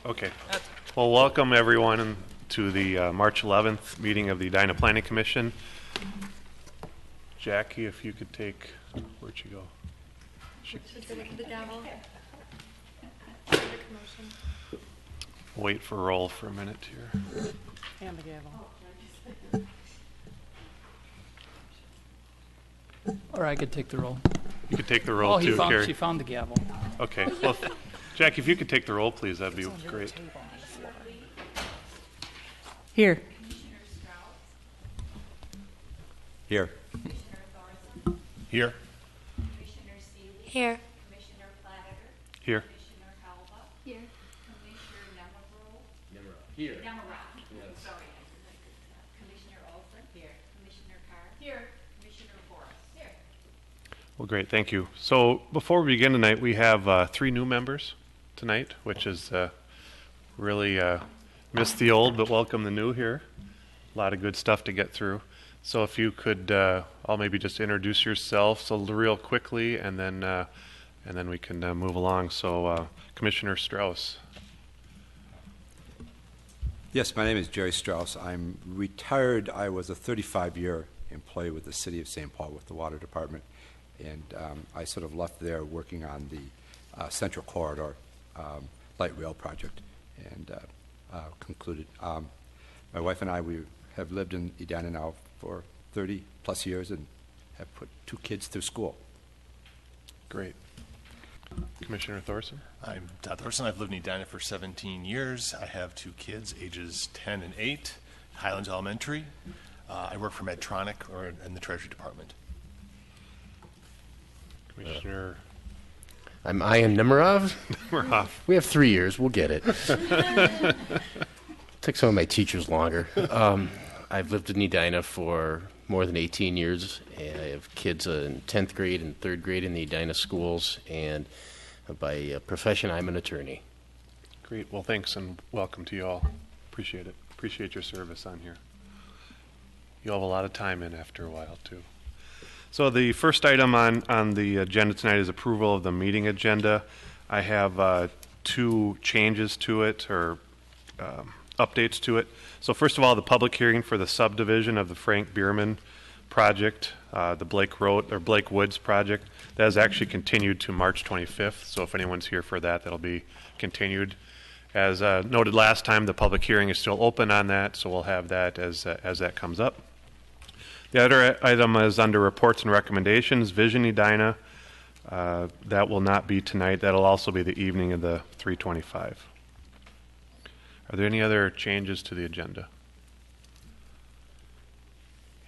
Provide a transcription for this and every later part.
Okay. Well, welcome everyone to the March 11th meeting of the Edina Planning Commission. Jackie, if you could take, where'd she go? The gavel. Wait for roll for a minute here. And the gavel. Or I could take the roll. You could take the roll too, Carrie. She found the gavel. Okay. Well, Jackie, if you could take the roll, please, that'd be great. Here. Here. Here. Commissioner Seeley. Here. Commissioner Platter. Here. Commissioner Halba. Here. Commissioner Nemeth. Here. Nemeth. Sorry. Commissioner Olson. Here. Commissioner Carr. Here. Commissioner Forrest. Here. Well, great. Thank you. So before we begin tonight, we have 3 new members tonight, which is really miss the old, but welcome the new here. A lot of good stuff to get through. So if you could all maybe just introduce yourselves real quickly, and then we can move along. So Commissioner Strauss. Yes, my name is Jerry Strauss. I'm retired. I was a 35-year employee with the City of St. Paul with the Water Department, and I sort of left there working on the Central Corridor light rail project, and concluded. My wife and I, we have lived in Edina now for 30 plus years and have put 2 kids through school. Great. Commissioner Thorson. I'm Todd Thorson. I've lived in Edina for 17 years. I have 2 kids, ages 10 and 8, Highlands Elementary. I work for Medtronic or in the Treasury Department. Commissioner I'm Ian Nemerov. Nemerov. We have 3 years. We'll get it. Took some of my teachers longer. I've lived in Edina for more than 18 years. And I have kids in 10th grade and 3rd grade in the Edina schools. And by profession, I'm an attorney. Great. Well, thanks and welcome to you all. Appreciate it. Appreciate your service on here. You'll have a lot of time in after a while, too. So the first item on the agenda tonight is approval of the meeting agenda. I have 2 changes to it, or updates to it. So first of all, the public hearing for the subdivision of the Frank Bierman project, the Blake Woods project, that is actually continued to March 25th. So if anyone's here for that, that'll be continued. As noted last time, the public hearing is still open on that, so we'll have that as that comes up. The other item is under reports and recommendations, Vision Edina. That will not be tonight. That'll also be the evening of the 325. Are there any other changes to the agenda?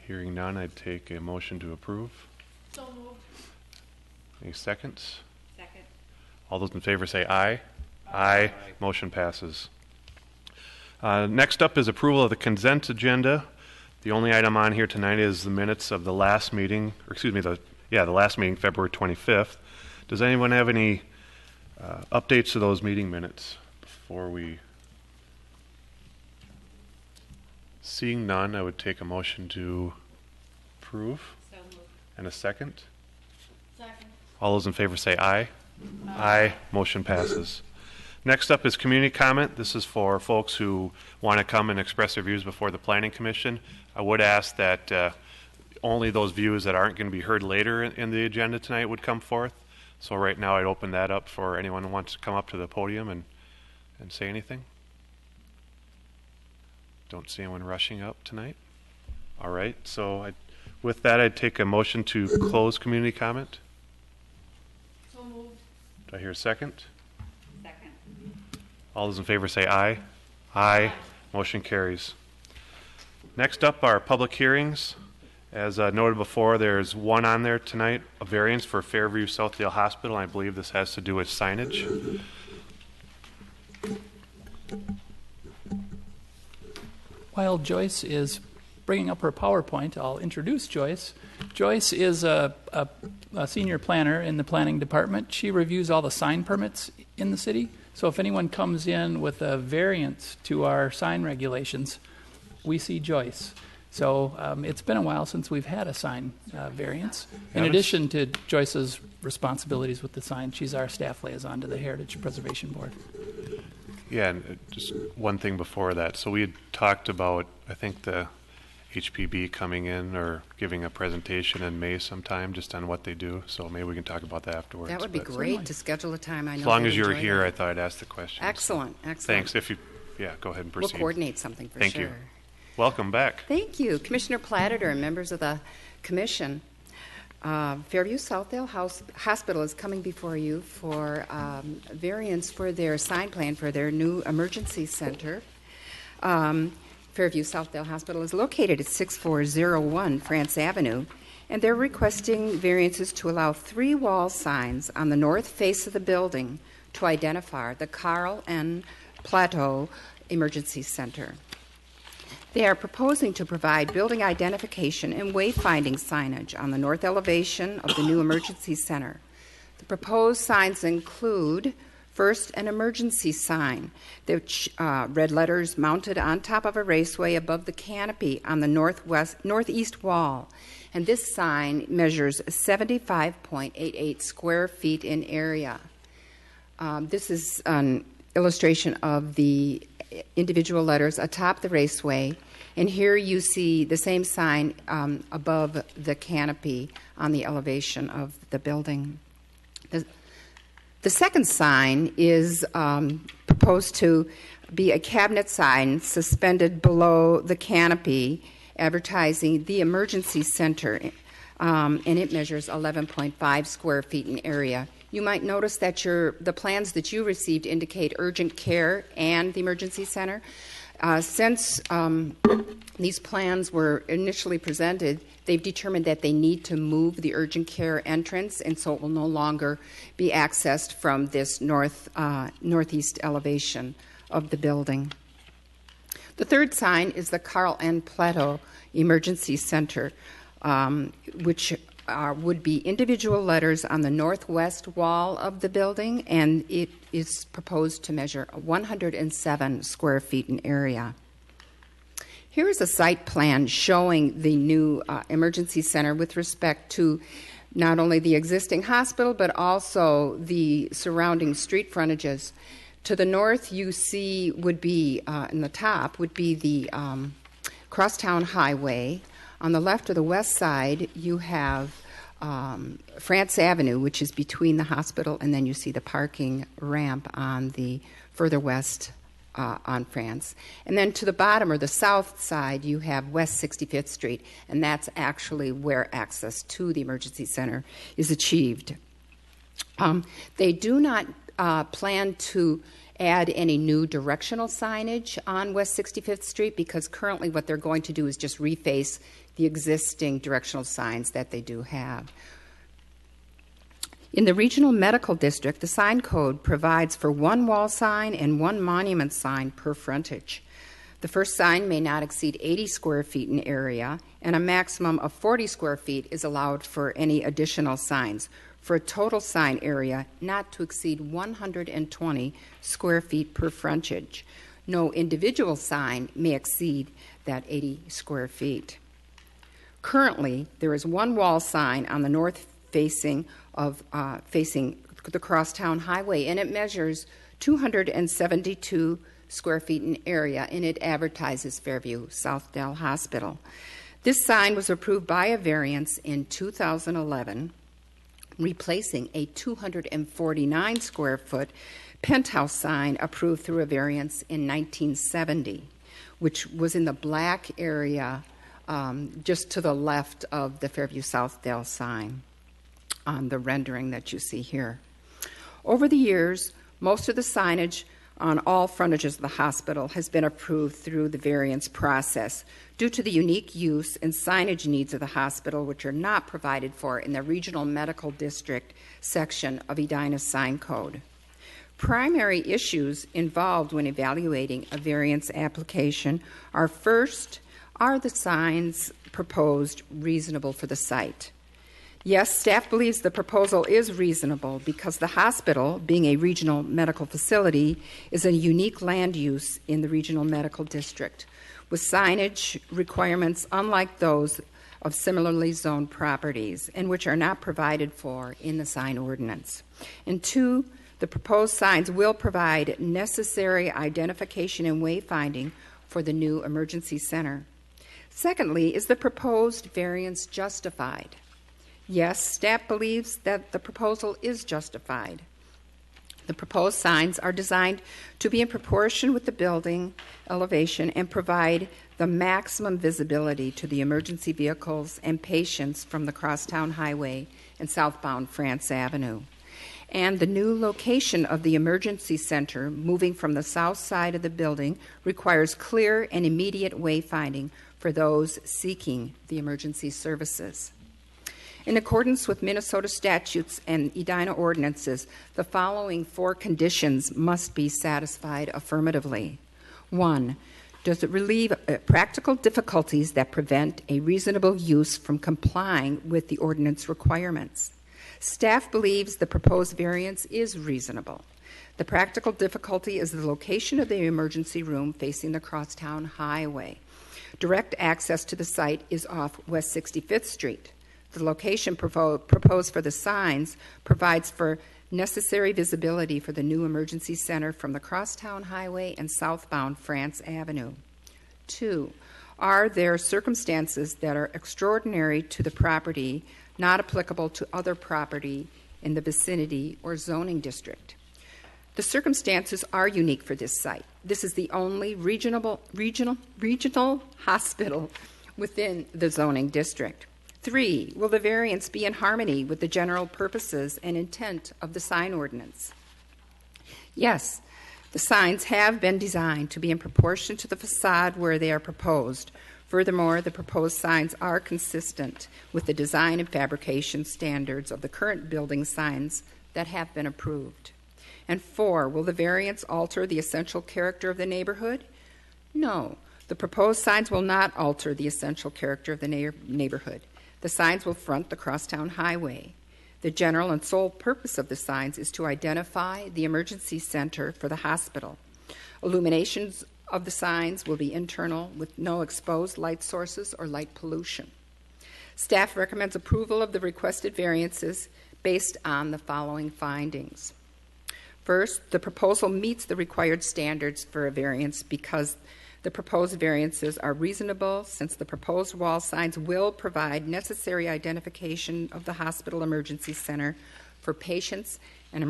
Hearing none, I'd take a motion to approve. So moved. Any seconds? Second. All those in favor say aye. Aye. Motion passes. Next up is approval of the consent agenda. The only item on here tonight is the minutes of the last meeting, or excuse me, the last meeting, February 25th. Does anyone have any updates to those meeting minutes before we? Seeing none, I would take a motion to approve. So moved. And a second. Second. All those in favor say aye. Aye. Motion passes. Next up is community comment. This is for folks who want to come and express their views before the Planning Commission. I would ask that only those views that aren't going to be heard later in the agenda tonight would come forth. So right now I'd open that up for anyone who wants to come up to the podium and say anything. Don't see anyone rushing up tonight. All right, so with that, I'd take a motion to close community comment. So moved. Do I hear a second? Second. All those in favor say aye. Aye. Motion carries. Next up are public hearings. As noted before, there's one on there tonight, a variance for Fairview Southdale Hospital. I believe this has to do with signage. While Joyce is bringing up her PowerPoint, I'll introduce Joyce. Joyce is a senior planner in the planning department. She reviews all the sign permits in the city. So if anyone comes in with a variance to our sign regulations, we see Joyce. So it's been a while since we've had a sign variance. In addition to Joyce's responsibilities with the sign, she's our staff liaison to the Heritage Preservation Board. Yeah, and just one thing before that. So we had talked about, I think, the HPB coming in or giving a presentation in May sometime just on what they do. So maybe we can talk about that afterwards. That would be but great to schedule a time. I know As long they'd as you're enjoy here, that. I thought I'd ask the question. so Excellent, excellent. Thanks. If you, go ahead and We'll proceed. coordinate something for Thank sure. you. Welcome back. Thank you, Commissioner Platter and members of the commission. Fairview Southdale Hospital is coming before you for variance for their sign plan for their new emergency center. Fairview Southdale Hospital is located at 6401 France Avenue, and they're requesting variances to allow 3 wall signs on the north face of the building to identify the Carl N. Plateau Emergency Center. They are proposing to provide building identification and wayfinding signage on the north elevation of the new emergency center. The proposed signs include, first, an emergency sign, which red letters mounted on top of a raceway above the canopy on the northeast wall. And this sign measures 75.88 square feet in area. This is an illustration of the individual letters atop the raceway, and here you see the same sign above the canopy on the elevation of the building. The second sign is proposed to be a cabinet sign suspended below the canopy advertising the emergency center, and it measures 11.5 square feet in area. You might notice that the plans that you received indicate urgent care and the emergency center. Since these plans were initially presented, they've determined that they need to move the urgent care entrance, and so it will no longer be accessed from this northeast elevation of the building. The third sign is the Carl N. Plateau Emergency Center, which would be individual letters on the northwest wall of the building, and it is proposed to measure 107 square feet in area. Here is a site plan showing the new emergency center with respect to not only the existing hospital but also the surrounding street frontages. To the north, you see would be, in the top, would be the Crosstown Highway. On the left or the west side, you have France Avenue, which is between the hospital, and then you see the parking ramp on the further west on France. And then to the bottom or the south side, you have West 65th Street, and that's actually where access to the emergency center is achieved. They do not plan to add any new directional signage on West 65th Street because currently what they're going to do is just reface the existing directional signs that they do have. In the Regional Medical District, the sign code provides for 1 wall sign and 1 monument sign per frontage. The first sign may not exceed 80 square feet in area, and a maximum of 40 square feet is allowed for any additional signs, for a total sign area not to exceed 120 square feet per frontage. No individual sign may exceed that 80 square feet. Currently, there is 1 wall sign on the north facing the Crosstown Highway, and it measures 272 square feet in area, and it advertises Fairview Southdale Hospital. This sign was approved by a variance in 2011, replacing a 249 square foot penthouse sign approved through a variance in 1970, which was in the black area just to the left of the Fairview Southdale sign on the rendering that you see here. Over the years, most of the signage on all frontages of the hospital has been approved through the variance process due to the unique use and signage needs of the hospital, which are not provided for in the Regional Medical District section of Edina's sign code. Primary issues involved when evaluating a variance application are, first, are the signs proposed reasonable for the site? Yes, staff believes the proposal is reasonable because the hospital, being a regional medical facility, is a unique land use in the Regional Medical District, with signage requirements unlike those of similarly zoned properties and which are not provided for in the sign ordinance. And 2, The proposed signs will provide necessary identification and wayfinding for the new emergency center. Secondly, is the proposed variance justified? Yes, staff believes that the proposal is justified. The proposed signs are designed to be in proportion with the building elevation and provide the maximum visibility to the emergency vehicles and patients from the Crosstown Highway and southbound France Avenue. And the new location of the emergency center, moving from the south side of the building, requires clear and immediate wayfinding for those seeking the emergency services. In accordance with Minnesota statutes and Edina ordinances, the following 4 conditions must be satisfied affirmatively. 1, does it relieve practical difficulties that prevent a reasonable use from complying with the ordinance requirements? Staff believes the proposed variance is reasonable. The practical difficulty is the location of the emergency room facing the Crosstown Highway. Direct access to the site is off West 65th Street. The location proposed for the signs provides for necessary visibility for the new emergency center from the Crosstown Highway and southbound France Avenue. 2, are there circumstances that are extraordinary to the property, not applicable to other property in the vicinity or zoning district? The circumstances are unique for this site. This is the only regional hospital within the zoning district. 3, will the variance be in harmony with the general purposes and intent of the sign ordinance? Yes, the signs have been designed to be in proportion to the facade where they are proposed. Furthermore, the proposed signs are consistent with the design and fabrication standards of the current building signs that have been approved. And 4, will the variance alter the essential character of the neighborhood? No, the proposed signs will not alter the essential character of the neighborhood. The signs will front the Crosstown Highway. The general and sole purpose of the signs is to identify the emergency center for the hospital. Illuminations of the signs will be internal with no exposed light sources or light pollution. Staff recommends approval of the requested variances based on the following findings. First, the proposal meets the required standards for a variance because the proposed variances are reasonable since the proposed wall signs will provide necessary identification of the hospital emergency center for patients and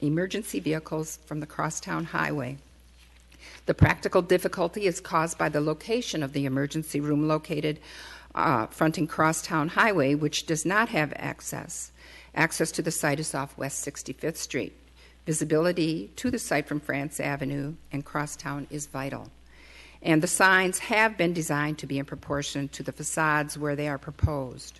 emergency vehicles from the Crosstown Highway. The practical difficulty is caused by the location of the emergency room located fronting Crosstown Highway, which does not have access. Access to the site is off West 65th Street. Visibility to the site from France Avenue and Crosstown is vital. And the signs have been designed to be in proportion to the facades where they are proposed.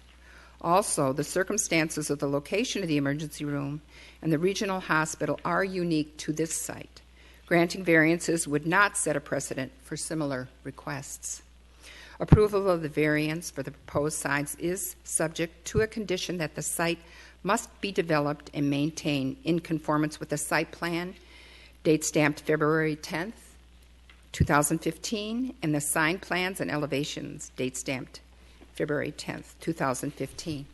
Also, the circumstances of the location of the emergency room and the regional hospital are unique to this site. Granting variances would not set a precedent for similar requests. Approval of the variance for the proposed signs is subject to a condition that the site must be developed and maintained in conformance with the site plan, date stamped February 10th, 2015, and the sign plans and elevations, date stamped February 10th, 2015.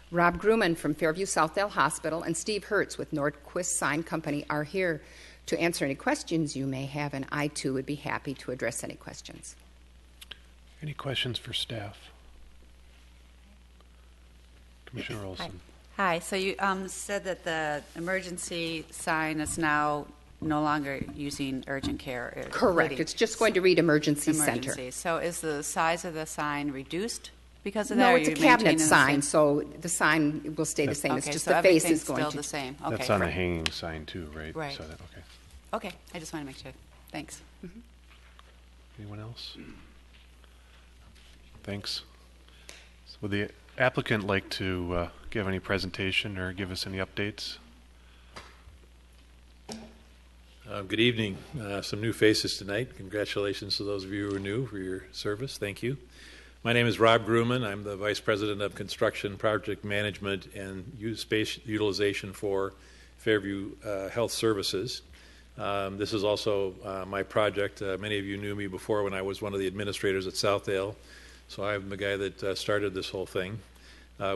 Rob Grumman from Fairview Southdale Hospital and Steve Hertz with Nordquist Sign Company are here to answer any questions you may have, and I too would be happy to address any questions. Any questions for staff? Commissioner Olson. Hi. So you said that the emergency sign is now no longer using urgent care. Correct. It's just going to read emergency center. So is the size of the sign reduced because of No, that? it's a cabinet sign, so the sign will stay the same. It's Okay, just so the face everything's is going still to. the same. Okay. That's on the hanging sign too, right? Right. So okay. Okay. I just want to make sure. Thanks. Anyone else? Thanks. So would the applicant like to give any presentation or give us any updates? Good evening. Some new faces tonight. Congratulations to those of you who are new for your service. Thank you. My name is Rob Grumman. I'm the Vice President of Construction, Project Management, and Space Utilization for Fairview Health Services. This is also my project. Many of you knew me before when I was one of the administrators at Southdale, so I'm the guy that started this whole thing.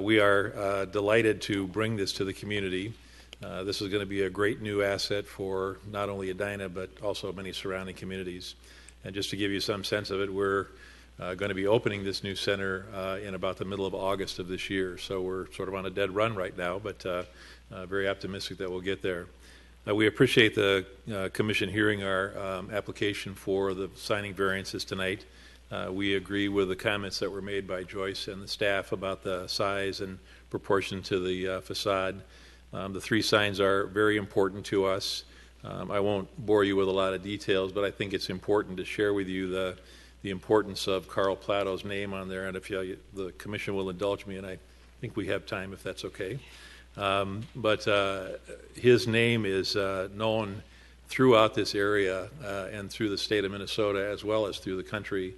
We are delighted to bring this to the community. This is going to be a great new asset for not only Edina, but also many surrounding communities. And just to give you some sense of it, we're going to be opening this new center in about the middle of August of this year. So we're sort of on a dead run right now, but very optimistic that we'll get there. We appreciate the Commission hearing our application for the signing variances tonight. We agree with the comments that were made by Joyce and the staff about the size and proportion to the facade. The three signs are very important to us. I won't bore you with a lot of details, but I think it's important to share with you the importance of Carl Plato's name on there, and if the Commission will indulge me, and I think we have time if that's okay. But his name is known throughout this area and through the state of Minnesota as well as through the country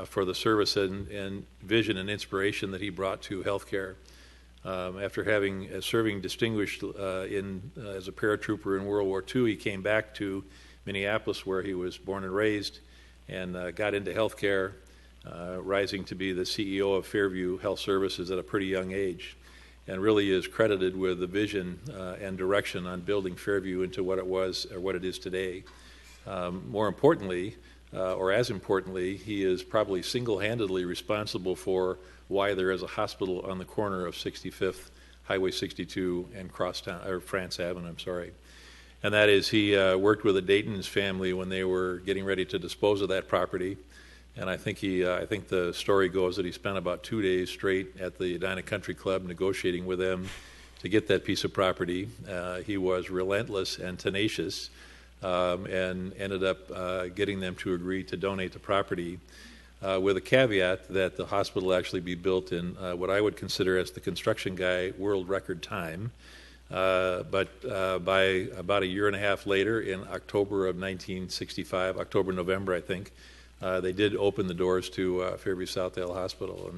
for the service and vision and inspiration that he brought to healthcare. After serving distinguished as a paratrooper in World War II, he came back to Minneapolis where he was born and raised and got into healthcare, rising to be the CEO of Fairview Health Services at a pretty young age, and really is credited with the vision and direction on building Fairview into what it was or what it is today. More importantly, or as importantly, he is probably single-handedly responsible for why there is a hospital on the corner of 65th, Highway 62, and France Avenue, And that is he worked with the Dayton's family when they were getting ready to dispose of that property. And I think the story goes that he spent about 2 days straight at the Edina Country Club negotiating with them to get that piece of property. He was relentless and tenacious and ended up getting them to agree to donate the property with a caveat that the hospital actually be built in what I would consider as the construction guy world record time. But by about a year and a half later, in October of 1965, November, I think, they did open the doors to Fairview Southdale Hospital,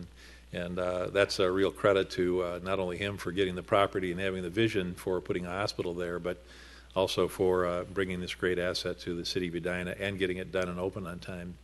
and that's a real credit to not only him for getting the property and having the vision for putting a hospital there, but also for bringing this great asset to the city of Edina and getting it done and open on time.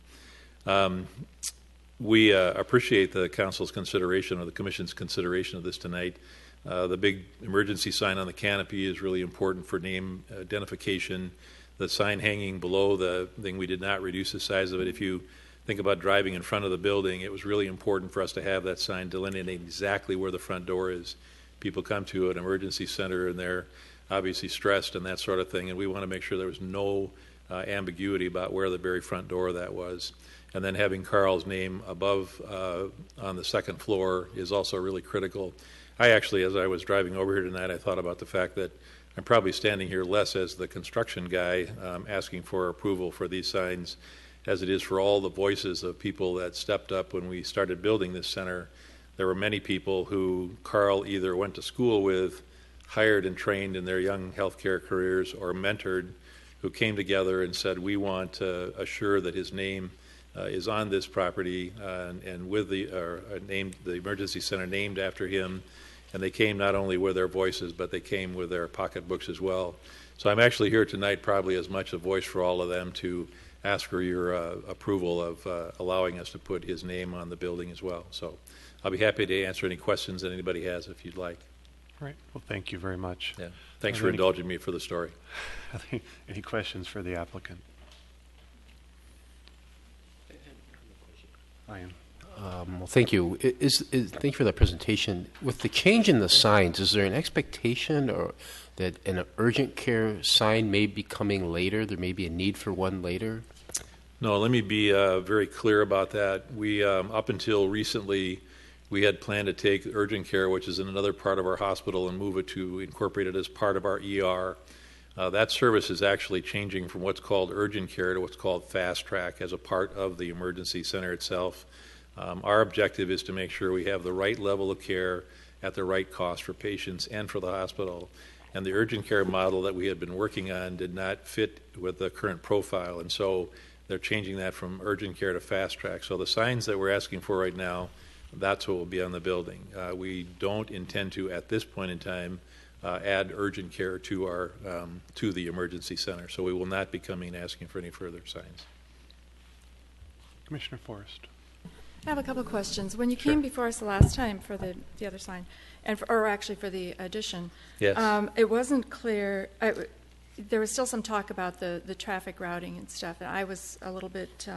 We appreciate the council's consideration or the commission's consideration of this tonight. The big emergency sign on the canopy is really important for name identification. The sign hanging below the thing, we did not reduce the size of it. If you think about driving in front of the building, it was really important for us to have that sign delineating exactly where the front door is. People come to an emergency center and they're obviously stressed and that sort of thing, and we want to make sure there was no ambiguity about where the very front door of that was. And then having Carl's name above on the second floor is also really critical. I actually, as I was driving over here tonight, I thought about the fact that I'm probably standing here less as the construction guy asking for approval for these signs as it is for all the voices of people that stepped up when we started building this center. There were many people who Carl either went to school with, hired and trained in their young healthcare careers, or mentored, who came together and said, we want to assure that his name is on this property and with the emergency center named after him. And they came not only with their voices, but they came with their pocketbooks as well. So I'm actually here tonight probably as much a voice for all of them to ask for your approval of allowing us to put his name on the building as well. So I'll be happy to answer any questions that anybody has if you'd like. Right. Well, thank you very much. Yeah. Thanks for indulging me for the story. Any questions for the applicant? Ryan. Well, thank you. Thank you for that presentation. With the change in the signs, is there an expectation or that an urgent care sign may be coming later? There may be a need for one later? No, let me be very clear about that. We, up until recently, we had planned to take urgent care, which is in another part of our hospital, and move it to incorporate it as part of our ER. That service is actually changing from what's called urgent care to what's called fast track as a part of the emergency center itself. Our objective is to make sure we have the right level of care at the right cost for patients and for the hospital. And the urgent care model that we had been working on did not fit with the current profile, and so they're changing that from urgent care to fast track. So the signs that we're asking for right now, that's what will be on the building. We don't intend to, at this point in time, add urgent care to our to the emergency center. So we will not be coming and asking for any further signs. Commissioner Forrest. I have a couple of questions. When you Sure. came before us the last time for the other sign, or actually for the addition, Yes. it wasn't clear. There was still some talk about the traffic routing and stuff, and I was a little bit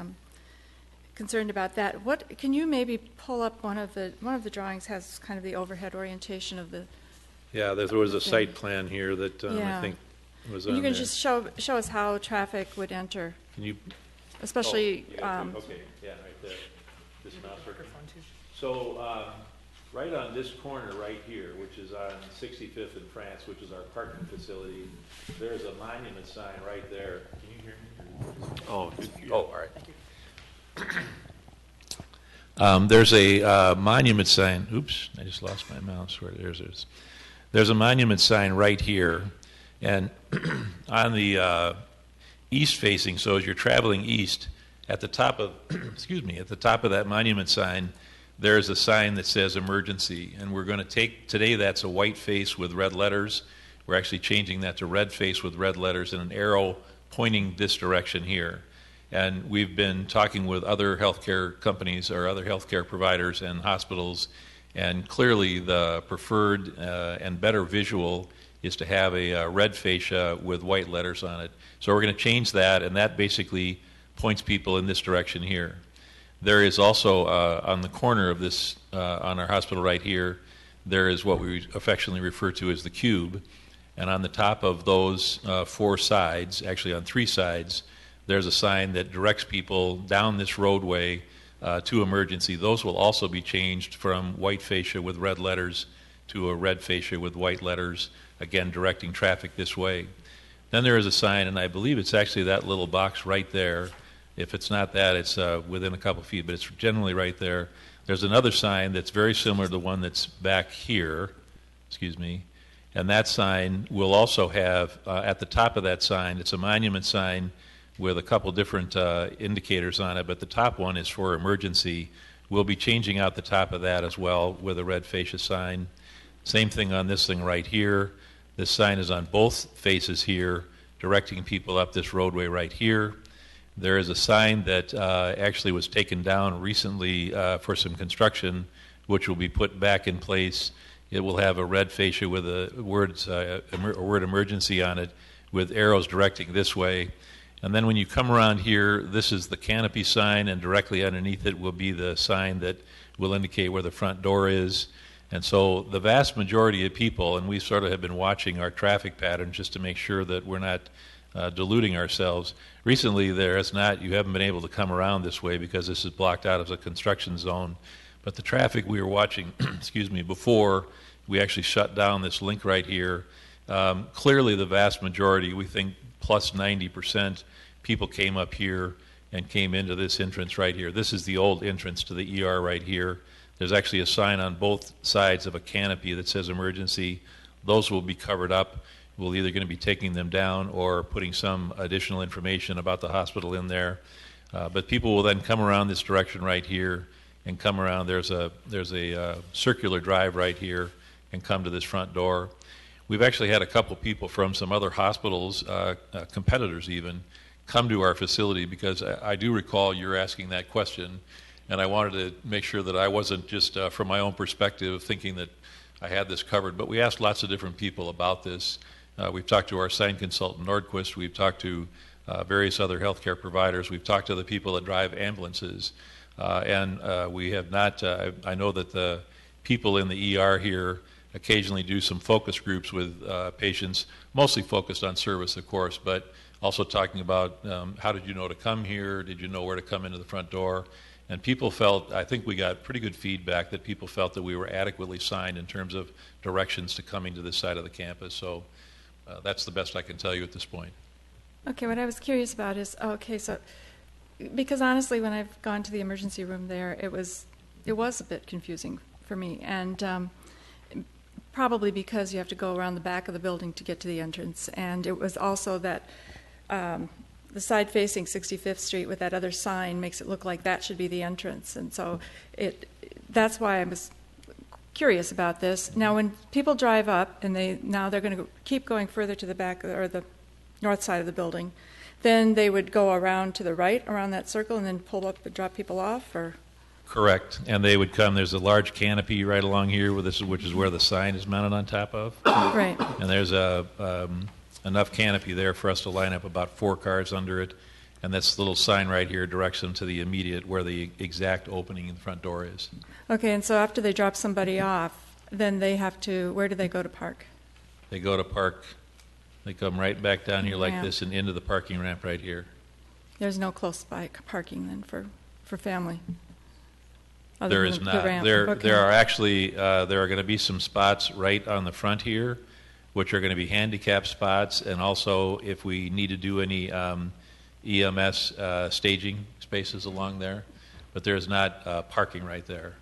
concerned about that. What can you maybe pull up one of the drawings has kind of the overhead orientation of the. Yeah, there was a site plan here that Yeah. I think was And on you can there. just show us how traffic would enter, Can you? especially. Oh, okay, yeah, right there. This mouse worker. So, right on this corner right here, which is on 65th and France, which is our parking facility, there's a monument sign right there. Can you hear me? All right. There's a monument sign. Oops, I just lost my mouse. Where there's a monument sign right here, and on the east facing. So as you're traveling east, at the top of at the top of that monument sign, there's a sign that says emergency, and we're going to take today. That's a white face with red letters. We're actually changing that to red face with red letters and an arrow pointing this direction here. And we've been talking with other healthcare companies or other healthcare providers and hospitals, and clearly the preferred and better visual is to have a red fascia with white letters on it. So we're going to change that, and that basically points people in this direction here. There is also on the corner of this, on our hospital right here, there is what we affectionately refer to as the cube. And on the top of those four sides, actually on three sides, there's a sign that directs people down this roadway to emergency. Those will also be changed from white fascia with red letters to a red fascia with white letters, again directing traffic this way. Then there is a sign, and I believe it's actually that little box right there. If it's not that, it's within a couple feet, but it's generally right there. There's another sign that's very similar to the one that's back here, and that sign will also have, at the top of that sign, it's a monument sign with a couple different indicators on it, but the top one is for emergency. We'll be changing out the top of that as well with a red fascia sign. Same thing on this thing right here. This sign is on both faces here, directing people up this roadway right here. There is a sign that actually was taken down recently for some construction, which will be put back in place. It will have a red fascia with a word emergency on it with arrows directing this way. And then when you come around here, this is the canopy sign, and directly underneath it will be the sign that will indicate where the front door is. And so the vast majority of people, and we sort of have been watching our traffic patterns just to make sure that we're not deluding ourselves. Recently, you haven't been able to come around this way because this is blocked out as a construction zone. But the traffic we were watching, before we actually shut down this link right here, clearly the vast majority, we think plus 90%, people came up here and came into this entrance right here. This is the old entrance to the ER right here. There's actually a sign on both sides of a canopy that says emergency. Those will be covered up. We're either going to be taking them down or putting some additional information about the hospital in there. But people will then come around this direction right here and come around. There's a circular drive right here and come to this front door. We've actually had a couple people from some other hospitals, competitors even, come to our facility because I do recall you're asking that question, and I wanted to make sure that I wasn't just from my own perspective thinking that I had this covered. But we asked lots of different people about this. We've talked to our sign consultant, Nordquist. We've talked to various other healthcare providers. We've talked to the people that drive ambulances. And we have not, I know that the people in the ER here occasionally do some focus groups with patients, mostly focused on service, of course, but also talking about how did you know to come here? Did you know where to come into the front door? And people felt, I think we got pretty good feedback that people felt that we were adequately signed in terms of directions to coming to this side of the campus. So that's the best I can tell you at this point. Okay, what I was curious about is, because honestly, when I've gone to the emergency room there, it was a bit confusing for me, and probably because you have to go around the back of the building to get to the entrance, and it was also that the side facing 65th Street with that other sign makes it look like that should be the entrance, and so that's why I was curious about this. Now, when people drive up and they're going to keep going further to the back or the north side of the building, then they would go around to the right around that circle and then pull up and drop people off, or Correct. And they would come, there's a large canopy right along here, which is where the sign is mounted on top of. Right. And there's enough canopy there for us to line up about 4 cars under it. And this little sign right here directs them to the immediate, where the exact opening in the front door is. Okay, and so after they drop somebody off, then they have to, where do they go to park? They go to park, they come right back down here like Ramp. this and into the parking ramp right here. There's no close by parking then for family? There is not. There are actually, there are going to be some spots right on the front here, which are going to be handicap spots, and also if we need to do any EMS staging spaces along there, but there's not parking right there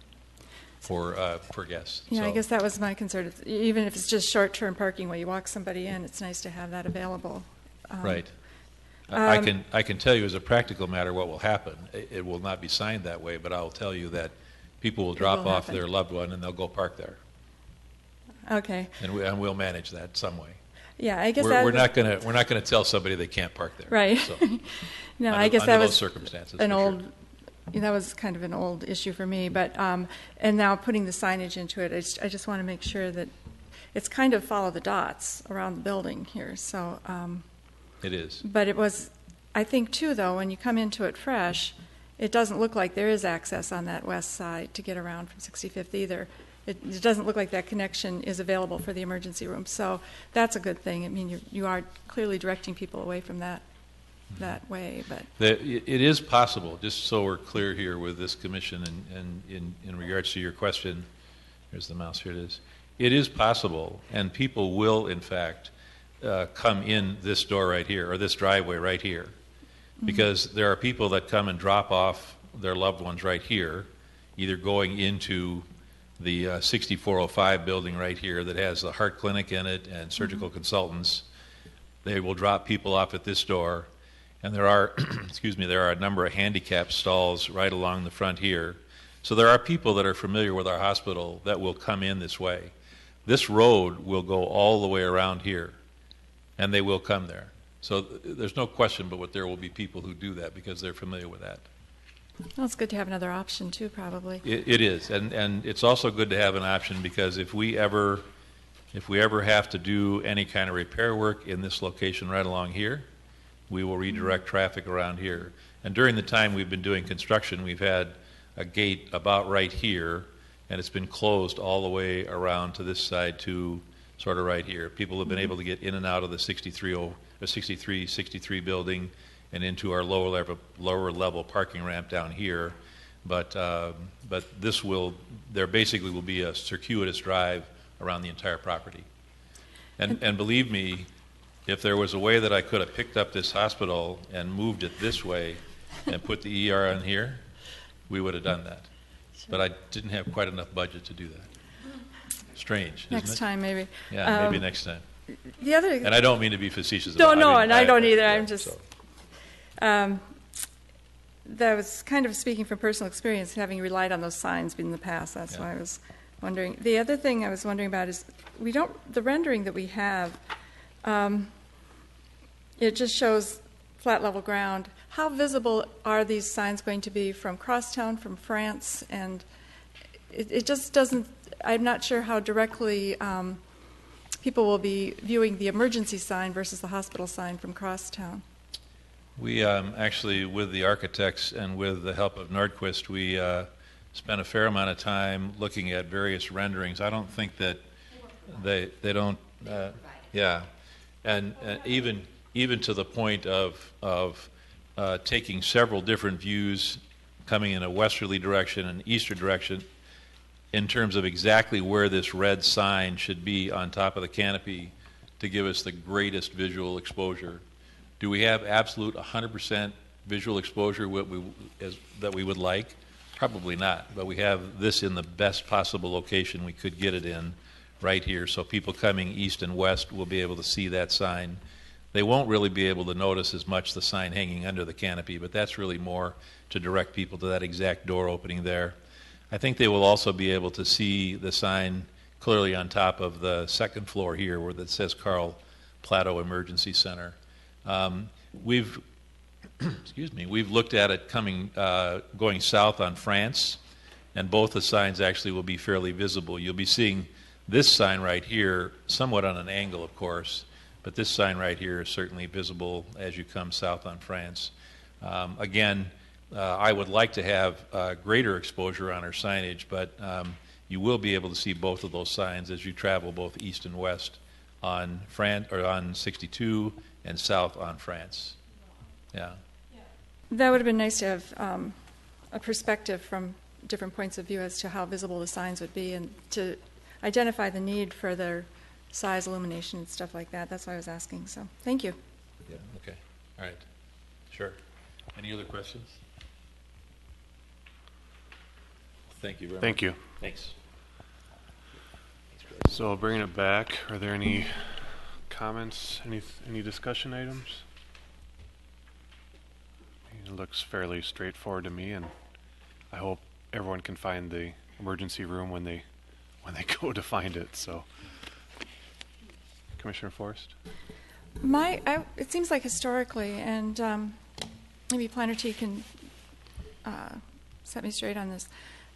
for guests. Yeah, So, I guess that was my concern. Even if it's just short-term parking where you walk somebody in, it's nice to have that available. right. I can tell you as a practical matter what will happen. It will not be signed that way, but I'll tell you that people will drop will off happen. their loved one and they'll go park there, Okay. and we'll manage that some way. Yeah, I guess We're not gonna tell somebody they can't park there. Right. So, No, under, I guess under that those was circumstances. an for old. Sure. That was kind of an old issue for me, but and now putting the signage into it, I just want to make sure that it's kind of follow the dots around the building here. So, It is. but it was, I think too, though, when you come into it fresh, it doesn't look like there is access on that west side to get around from 65th either. It doesn't look like that connection is available for the emergency room. So that's a good thing. I mean, you are clearly directing people away from that way. But It is possible, just so we're clear here with this commission and in regards to your question, there's the mouse, here it is. It is possible, and people will, in fact, come in this door right here, or this driveway right here, because there are people that come and drop off their loved ones right here, either going into the 6405 building right here that has the heart clinic in it and surgical consultants. They will drop people off at this door, and there are, there are a number of handicap stalls right along the front here. So there are people that are familiar with our hospital that will come in this way. This road will go all the way around here, and they will come there. So there's no question but there will be people who do that because they're familiar with that. well, it's good to have another option too, probably. It is, and it's also good to have an option because if we ever have to do any kind of repair work in this location right along here, we will redirect traffic around here. And during the time we've been doing construction, we've had a gate about right here, and it's been closed all the way around to this side to sort of right here. People have been able to get in and out of the 63 building and into our lower level parking ramp down here. But there basically will be a circuitous drive around the entire property. And believe me, if there was a way that I could have picked up this hospital and moved it this way and put the ER in here, we would have done that. But I didn't have quite enough budget to do that. Strange, isn't it? Next time, maybe. Yeah, maybe next time. The other. And I don't mean to be facetious No, about it. no, and I don't either. Yeah, I'm just. That was kind of speaking from personal experience, having relied on those signs in the past. That's why I was wondering. The other thing I was wondering about is the rendering that we have, it just shows flat level ground. How visible are these signs going to be from Crosstown, from France? And it just doesn't, I'm not sure how directly people will be viewing the emergency sign versus the hospital sign from Crosstown. We actually, with the architects and with the help of Nordquist, we spent a fair amount of time looking at various renderings. I don't think that they don't, and even to the point of taking several different views coming in a westerly direction and eastern direction in terms of exactly where this red sign should be on top of the canopy to give us the greatest visual exposure. Do we have absolute 100% visual exposure that we would like? Probably not, but we have this in the best possible location we could get it in right here, so people coming east and west will be able to see that sign. They won't really be able to notice as much the sign hanging under the canopy, but that's really more to direct people to that exact door opening there. I think they will also be able to see the sign clearly on top of the second floor here where it says Carl Plateau Emergency Center. We've looked at it going south on France, and both the signs actually will be fairly visible. You'll be seeing this sign right here, somewhat on an angle, of course, but this sign right here is certainly visible as you come south on France. Again, I would like to have greater exposure on our signage, but you will be able to see both of those signs as you travel both east and west on on 62 and south on France. Yeah. That would have been nice to have a perspective from different points of view as to how visible the signs would be and to identify the need for their size, illumination, and stuff like that. That's why I was asking. So thank you. Yeah, okay. All right. Sure. Any other questions? Thank you very much. Thank you. Thanks. So bringing it back, are there any comments, any discussion items? It looks fairly straightforward to me, and I hope everyone can find the emergency room when they go to find it. So, Commissioner Forrest? It seems like historically, and maybe Planner T can set me straight on this,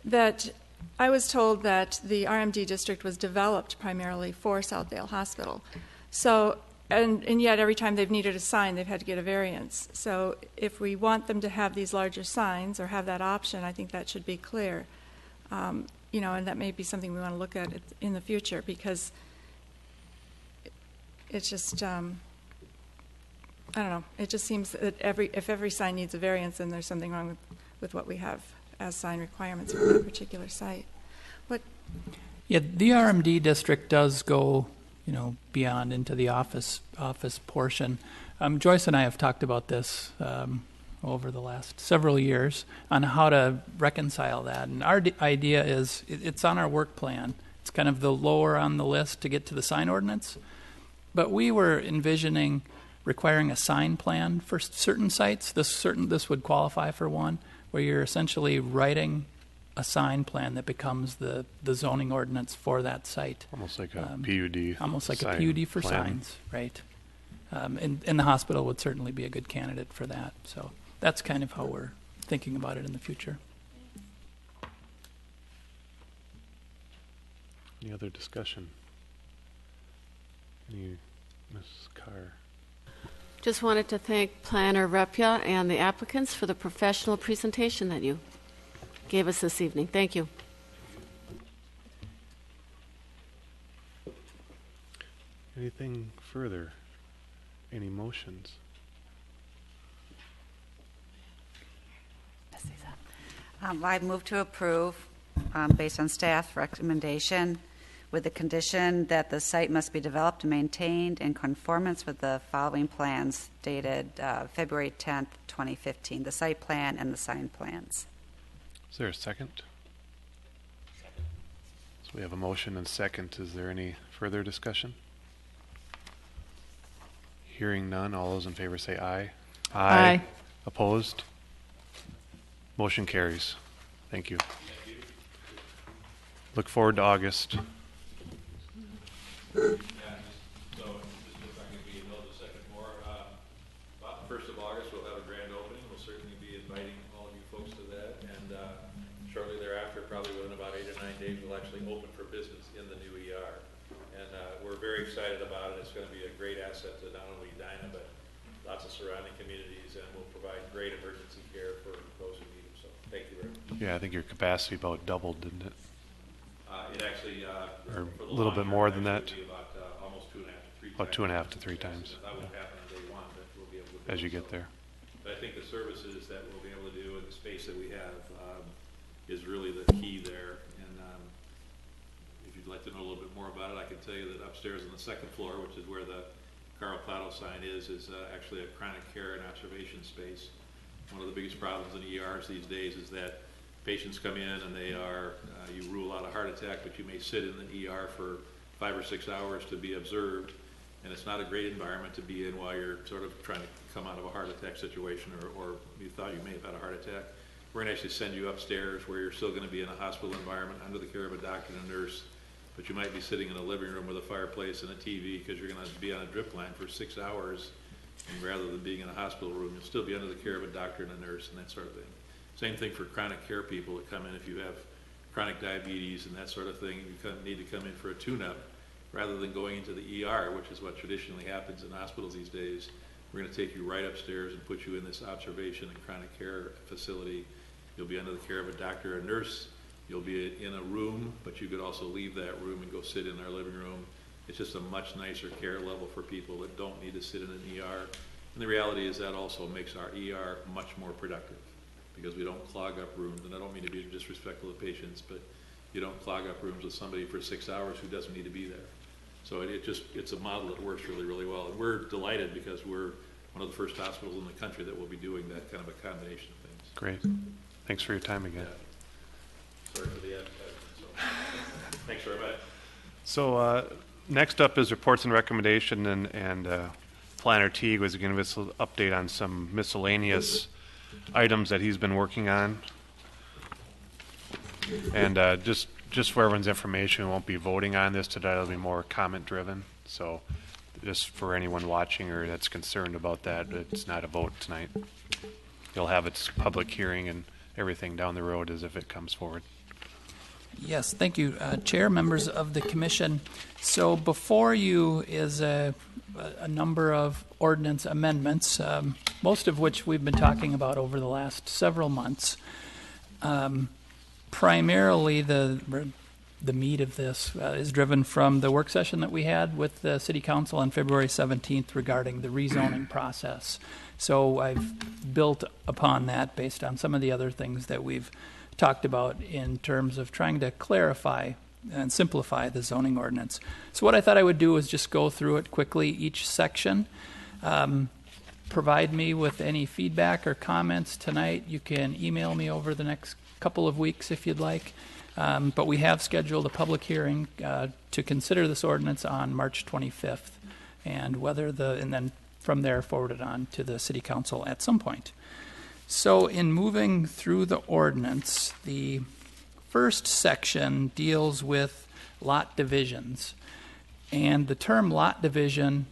that I was told that the RMD district was developed primarily for Southdale Hospital. So, and yet every time they've needed a sign, they've had to get a variance. So if we want them to have these larger signs or have that option, I think that should be clear. You know, and that may be something we want to look at in the future, because it's just, I don't know, it just seems that if every sign needs a variance, then there's something wrong with what we have as sign requirements for that particular site. But Yeah, the RMD district does go, you know, beyond into the office portion. Joyce and I have talked about this over the last several years on how to reconcile that. And our idea is it's on our work plan. It's kind of the lower on the list to get to the sign ordinance. But we were envisioning requiring a sign plan for certain sites. This would qualify for one, where you're essentially writing a sign plan that becomes the zoning ordinance for that site. Almost like a PUD. Almost like a sign PUD for plan. signs, right? And the hospital would certainly be a good candidate for that. So that's kind of how we're thinking about it in the future. Any other discussion? Ms. Carr? Just wanted to thank Planner Repia and the applicants for the professional presentation that you gave us this evening. Thank you. Anything further? Any motions? I move to approve based on staff recommendation with the condition that the site must be developed and maintained in conformance with the following plans dated February 10th, 2015, the site plan and the sign plans. Is there a second? So we have a motion and second. Is there any further discussion? Hearing none, all those in favor say aye. Aye. Opposed? Motion carries. Thank you. Look forward to August. About the 1st of August, we'll have a grand opening. We'll certainly be inviting all of you folks to that. And shortly thereafter, probably within about 8 or 9 days, we'll actually open for business in the new ER. And we're very excited about it. It's going to be a great asset to not only Edina, but lots of surrounding communities, and will provide great emergency care for those who need it. So thank you very much. Yeah, I think your capacity about doubled, didn't it? It actually, Or for the a little long bit term, more than actually that? would be about almost 2.5 to 3 times. About 2.5 to 3 times. That won't happen on day one, but we'll be able to do As you it. get there. But I think the services that we'll be able to do and the space that we have is really the key there. And if you'd like to know a little bit more about it, I can tell you that upstairs on the 2nd floor, which is where the Carl Plato sign is actually a chronic care and observation space. One of the biggest problems in ERs these days is that patients come in and they are, you rule out a heart attack, but you may sit in the ER for 5 or 6 hours to be observed, and it's not a great environment to be in while you're sort of trying to come out of a heart attack situation, or you thought you may have had a heart attack. We're going to actually send you upstairs where you're still going to be in a hospital environment under the care of a doctor and a nurse, but you might be sitting in a living room with a fireplace and a TV because you're going to be on a drip line for 6 hours, and rather than being in a hospital room, you'll still be under the care of a doctor and a nurse and that sort of thing. Same thing for chronic care people that come in. If you have chronic diabetes and that sort of thing, you need to come in for a tune-up, rather than going into the ER, which is what traditionally happens in hospitals these days. We're going to take you right upstairs and put you in this observation and chronic care facility. You'll be under the care of a doctor or nurse. You'll be in a room, but you could also leave that room and go sit in our living room. It's just a much nicer care level for people that don't need to sit in an ER. And the reality is that also makes our ER much more productive, because we don't clog up rooms. And I don't mean to be disrespectful to patients, but you don't clog up rooms with somebody for 6 hours who doesn't need to be there. So it's a model that works really, really well. And we're delighted because we're one of the first hospitals in the country that will be doing that kind of a combination of things. Great. Thanks for your time again. Sorry for the advertisement. So, thanks very much. So next up is reports and recommendation, and Planner Teague was going to give us an update on some miscellaneous items that he's been working on. And just for everyone's information, we won't be voting on this today. It'll be more comment driven. So just for anyone watching or that's concerned about that, it's not a vote tonight. You'll have its public hearing and everything down the road as if it comes forward. Yes, thank you, Chair, members of the Commission. So before you is a number of ordinance amendments, most of which we've been talking about over the last several months. Primarily, the meat of this is driven from the work session that we had with the City Council on February 17th regarding the rezoning process. So I've built upon that based on some of the other things that we've talked about in terms of trying to clarify and simplify the zoning ordinance. So what I thought I would do is just go through it quickly, each section. Provide me with any feedback or comments tonight. You can email me over the next couple of weeks if you'd like. But we have scheduled a public hearing to consider this ordinance on March 25th, and then from there forward it on to the City Council at some point. So in moving through the ordinance, the first section deals with lot divisions. And the term lot division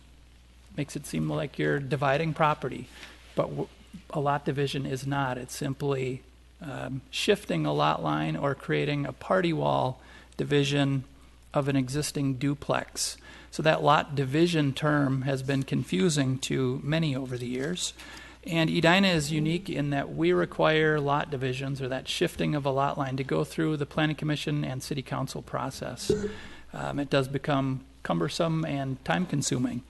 makes it seem like you're dividing property, but a lot division is not. It's simply shifting a lot line or creating a party wall division of an existing duplex. So that lot division term has been confusing to many over the years. And Edina is unique in that we require lot divisions, or that shifting of a lot line, to go through the Planning Commission and City Council process. It does become cumbersome and time-consuming.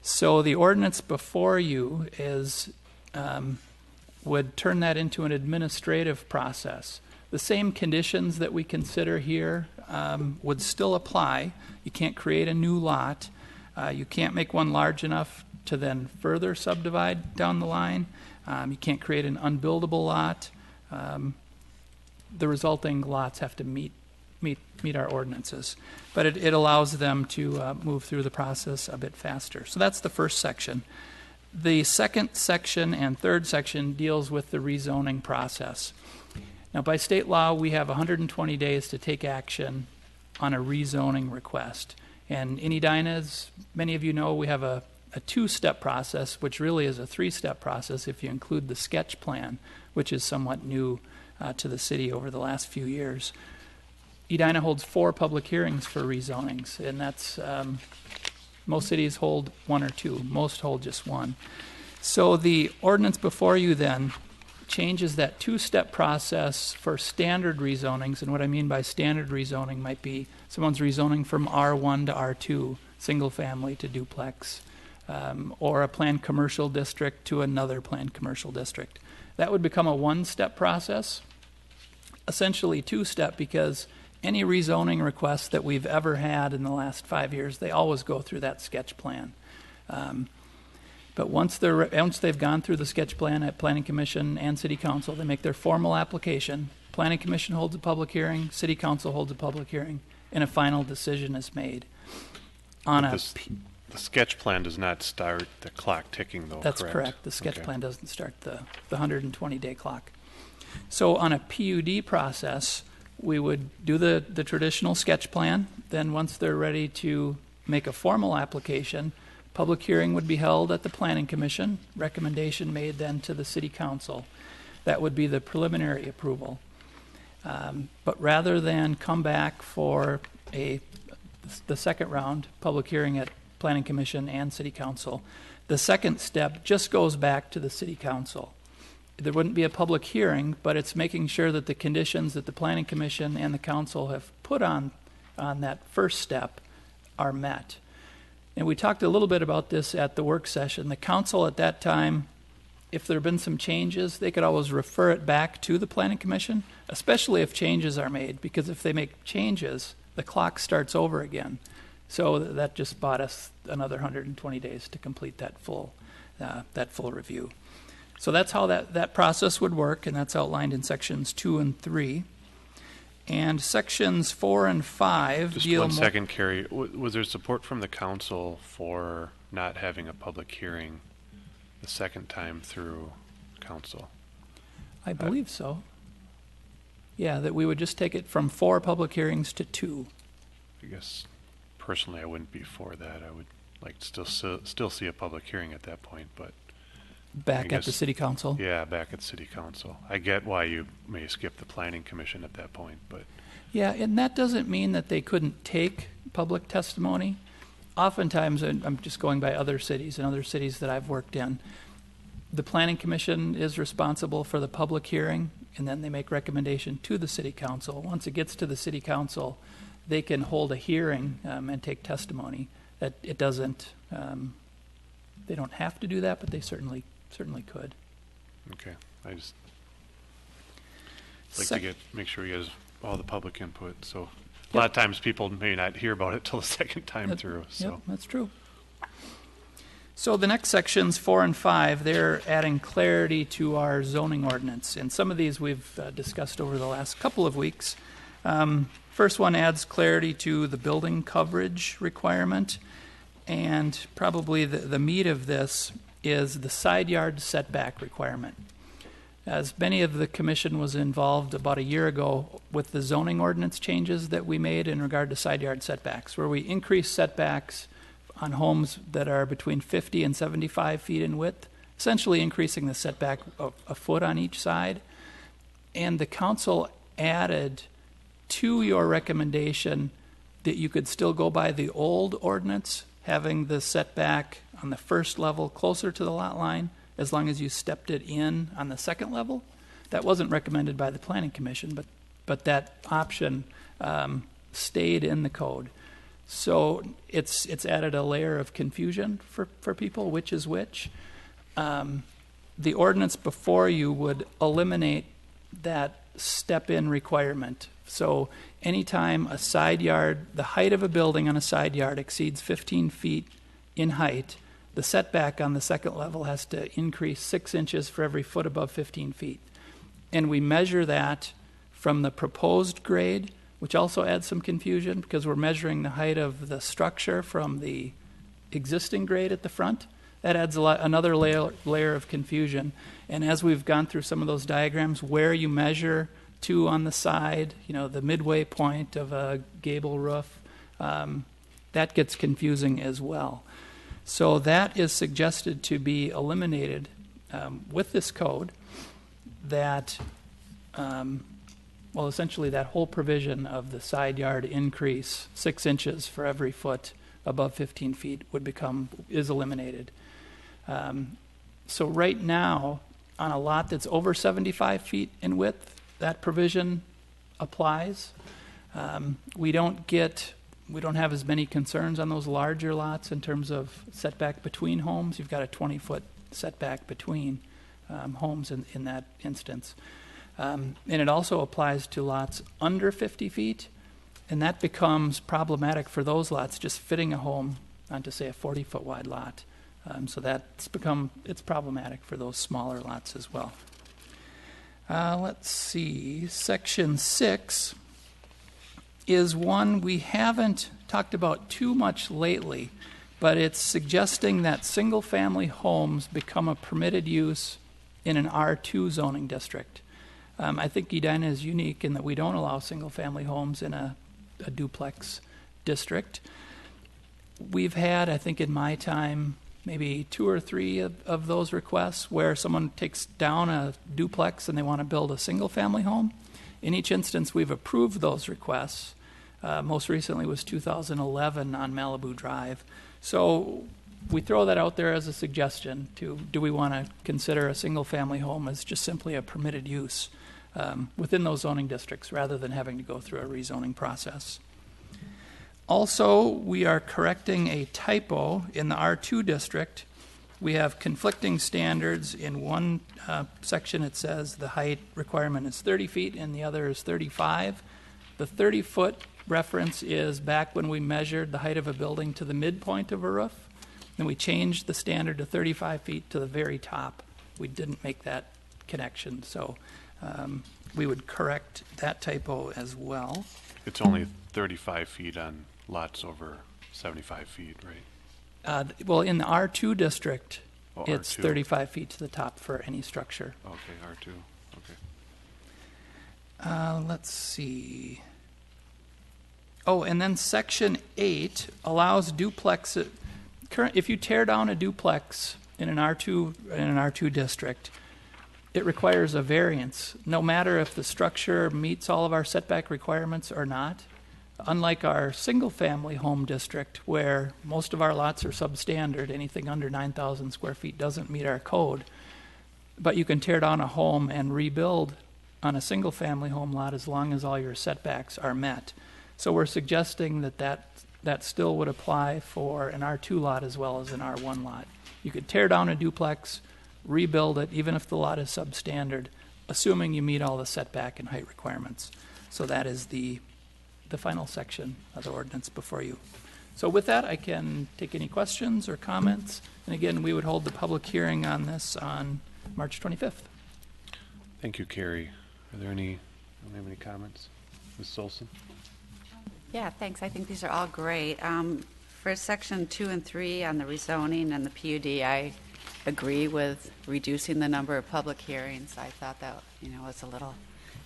So the ordinance before you would turn that into an administrative process. The same conditions that we consider here would still apply. You can't create a new lot. You can't make one large enough to then further subdivide down the line. You can't create an unbuildable lot. The resulting lots have to meet our ordinances. But it allows them to move through the process a bit faster. So that's the first section. The second section and third section deals with the rezoning process. Now, by state law, we have 120 days to take action on a rezoning request. And in Edina, as many of you know, we have a two-step process, which really is a three-step process if you include the sketch plan, which is somewhat new to the city over the last few years. Edina holds 4 public hearings for rezonings, and that's most cities hold 1 or 2. Most hold just 1. So the ordinance before you then changes that two-step process for standard rezonings. And what I mean by standard rezoning might be someone's rezoning from R1 to R2, single family to duplex, or a planned commercial district to another planned commercial district. That would become a one-step process, essentially two-step, because any rezoning requests that we've ever had in the last 5 years, they always go through that sketch plan. But once they've gone through the sketch plan at Planning Commission and City Council, they make their formal application. Planning Commission holds a public hearing, City Council holds a public hearing, and a final decision is made. The sketch plan does not start the clock ticking, though, That's correct. The sketch plan doesn't start the 120-day clock. So on a PUD process, we would do the traditional sketch plan. Then once they're ready to make a formal application, public hearing would be held at the Planning Commission, recommendation made then to the City Council. That would be the preliminary approval. But rather than come back for the second round public hearing at Planning Commission and City Council, the second step just goes back to the City Council. There wouldn't be a public hearing, but it's making sure that the conditions that the Planning Commission and the Council have put on that first step are met. And we talked a little bit about this at the work session. The Council at that time, if there have been some changes, they could always refer it back to the Planning Commission, especially if changes are made, because if they make changes, the clock starts over again. So that just bought us another 120 days to complete that full review. So that's how that process would work, and that's outlined in sections 2 and 3. And sections 4 and 5 Just deal one more... second, Carrie. Was there support from the council for not having a public hearing the second time through council? I believe so. Yeah, that we would just take it from 4 public hearings to 2. I guess personally I wouldn't be for that. I would like to still see a public hearing at that point, but Back at the City Council? Yeah, back at City Council. I get why you may skip the Planning Commission at that point, but... Yeah, and that doesn't mean that they couldn't take public testimony. Oftentimes, and I'm just going by other cities and other cities that I've worked in, the Planning Commission is responsible for the public hearing, and then they make recommendation to the City Council. Once it gets to the City Council, they can hold a hearing and take testimony. That it doesn't, they don't have to do that, but they certainly could. Okay, I just like to make sure you guys all the public input. So a lot of times people may not hear about it till the second time through. So yep, that's true. So the next sections 4 and 5, they're adding clarity to our zoning ordinance, and some of these we've discussed over the last couple of weeks. First one adds clarity to the building coverage requirement, and probably the meat of this is the side yard setback requirement. As many of the commission was involved about a year ago with the zoning ordinance changes that we made in regard to side yard setbacks, where we increased setbacks on homes that are between 50 and 75 feet in width, essentially increasing the setback a foot on each side. And the council added to your recommendation that you could still go by the old ordinance, having the setback on the first level closer to the lot line, as long as you stepped it in on the second level. That wasn't recommended by the Planning Commission, but that option stayed in the code. So it's added a layer of confusion for people, which is which. The ordinance before you would eliminate that step-in requirement. So anytime a side yard, the height of a building on a side yard exceeds 15 feet in height, the setback on the second level has to increase 6 inches for every foot above 15 feet. And we measure that from the proposed grade, which also adds some confusion because we're measuring the height of the structure from the existing grade at the front. That adds another layer of confusion. And as we've gone through some of those diagrams, where you measure to on the side, the midway point of a gable roof, that gets confusing as well. So that is suggested to be eliminated with this code, that, essentially that whole provision of the side yard increase 6 inches for every foot above 15 feet is eliminated. So right now, on a lot that's over 75 feet in width, that provision applies. We don't have as many concerns on those larger lots in terms of setback between homes. You've got a 20-foot setback between homes in that instance. And it also applies to lots under 50 feet, and that becomes problematic for those lots, just fitting a home onto, say, a 40-foot wide lot. So it's problematic for those smaller lots as well. Let's see, Section 6 is one we haven't talked about too much lately, but it's suggesting that single-family homes become a permitted use in an R2 zoning district. I think Edina is unique in that we don't allow single-family homes in a duplex district. We've had, I think in my time, maybe 2 or 3 of those requests where someone takes down a duplex and they want to build a single-family home. In each instance, we've approved those requests. Most recently was 2011 on Malibu Drive. So we throw that out there as a suggestion to, do we want to consider a single-family home as just simply a permitted use within those zoning districts rather than having to go through a rezoning process. Also, we are correcting a typo in the R2 district. We have conflicting standards. In one section it says the height requirement is 30 feet and the other is 35. The 30-foot reference is back when we measured the height of a building to the midpoint of a roof. Then we changed the standard to 35 feet to the very top. We didn't make that connection, so we would correct that typo as well. It's only 35 feet on lots over 75 feet, right? Well, in the R2 district, Oh, it's R2. 35 feet to the top for any structure. Okay, R2, okay. Let's see. Oh, and then Section 8 allows duplex. If you tear down a duplex in an R2 district, it requires a variance, no matter if the structure meets all of our setback requirements or not. Unlike our single-family home district, where most of our lots are substandard, anything under 9,000 square feet doesn't meet our code. But you can tear down a home and rebuild on a single-family home lot as long as all your setbacks are met. So we're suggesting that still would apply for an R2 lot as well as an R1 lot. You could tear down a duplex, rebuild it, even if the lot is substandard, assuming you meet all the setback and height requirements. So that is the final section of the ordinance before you. So with that, I can take any questions or comments. And again, we would hold the public hearing on this on March 25th. Thank you, Carrie. Are there any comments? Ms. Solson? Yeah, thanks. I think these are all great. For section 2 and 3 on the rezoning and the PUD, I agree with reducing the number of public hearings. I thought that, was a little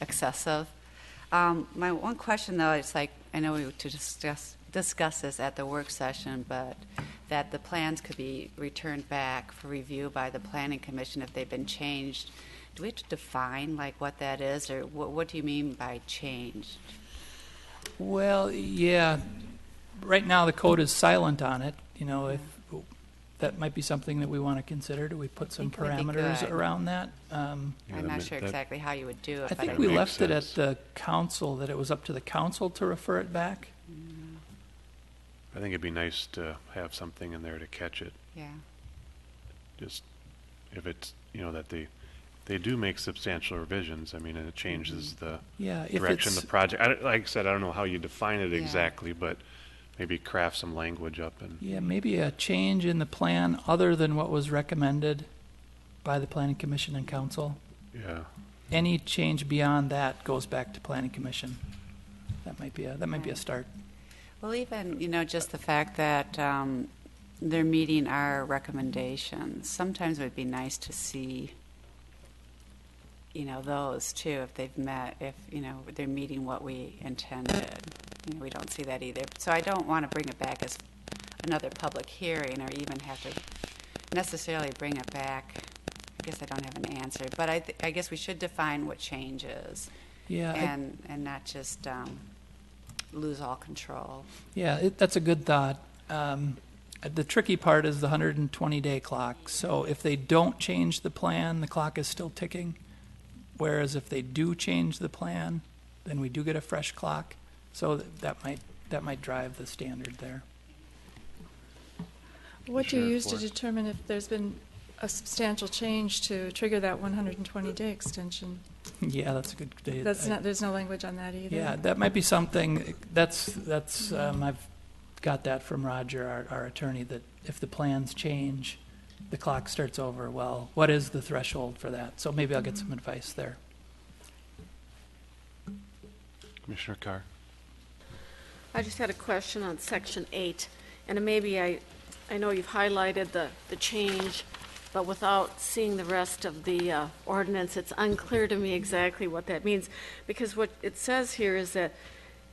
excessive. My one question, though, is I know we were to discuss this at the work session, but that the plans could be returned back for review by the Planning Commission if they've been changed. Do we have to define, what that is, or what do you mean by changed? Well, yeah. Right now, the code is silent on it. If that might be something that we want to consider. Do we put some parameters around that? I'm not sure exactly how you would do it. I think we left it at the council, that it was up to the council to refer it back. I think it'd be nice to have something in there to catch it. Yeah. Just if it's, that they do make substantial revisions. I mean, and it changes the direction of the project. Like I said, I don't know how you define it exactly, but maybe craft some language up. Yeah, maybe a change in the plan other than what was recommended by the Planning Commission and Council. Yeah. Any change beyond that goes back to Planning Commission. That might be a start. Well, even, just the fact that they're meeting our recommendations. Sometimes it would be nice to see, those too, if they've met, if, they're meeting what we intended. We don't see that either. So I don't want to bring it back as another public hearing or even have to necessarily bring it back. I guess I don't have an answer, but I guess we should define what change is. Yeah. And not just lose all control. Yeah, that's a good thought. The tricky part is the 120-day clock. So if they don't change the plan, the clock is still ticking. Whereas if they do change the plan, then we do get a fresh clock. So that might drive the standard there. What do you use to determine if there's been a substantial change to trigger that 120-day extension? Yeah, that's a good. There's no language on that either. Yeah, that might be something. I've got that from Roger, our attorney, that if the plans change, the clock starts over. Well, what is the threshold for that? So maybe I'll get some advice there. Commissioner Carr. I just had a question on Section 8, and maybe I know you've highlighted the change, but without seeing the rest of the ordinance, it's unclear to me exactly what that means, because what it says here is that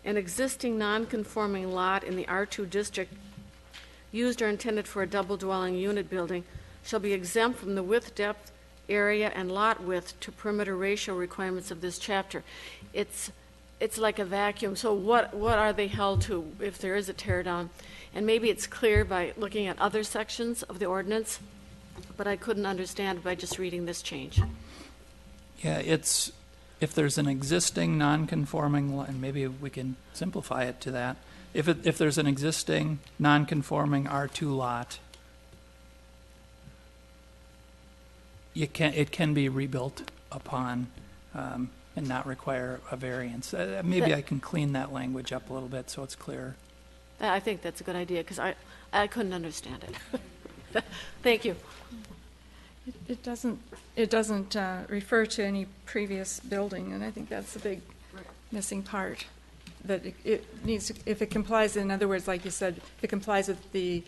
an existing non-conforming lot in the R2 district used or intended for a double-dwelling unit building shall be exempt from the width, depth, area and lot width to perimeter ratio requirements of this chapter. It's like a vacuum. So what are they held to if there is a tear down? And maybe it's clear by looking at other sections of the ordinance, but I couldn't understand by just reading this change. Yeah, it's, if there's an existing non-conforming, and maybe we can simplify it to that, if there's an existing non-conforming R2 lot, it can be rebuilt upon and not require a variance. Maybe I can clean that language up a little bit so it's clearer. I think that's a good idea because I couldn't understand it. Thank you. It doesn't refer to any previous building, and I think that's the big missing part. That it needs to, if it complies, in other words, like you said, if it complies with the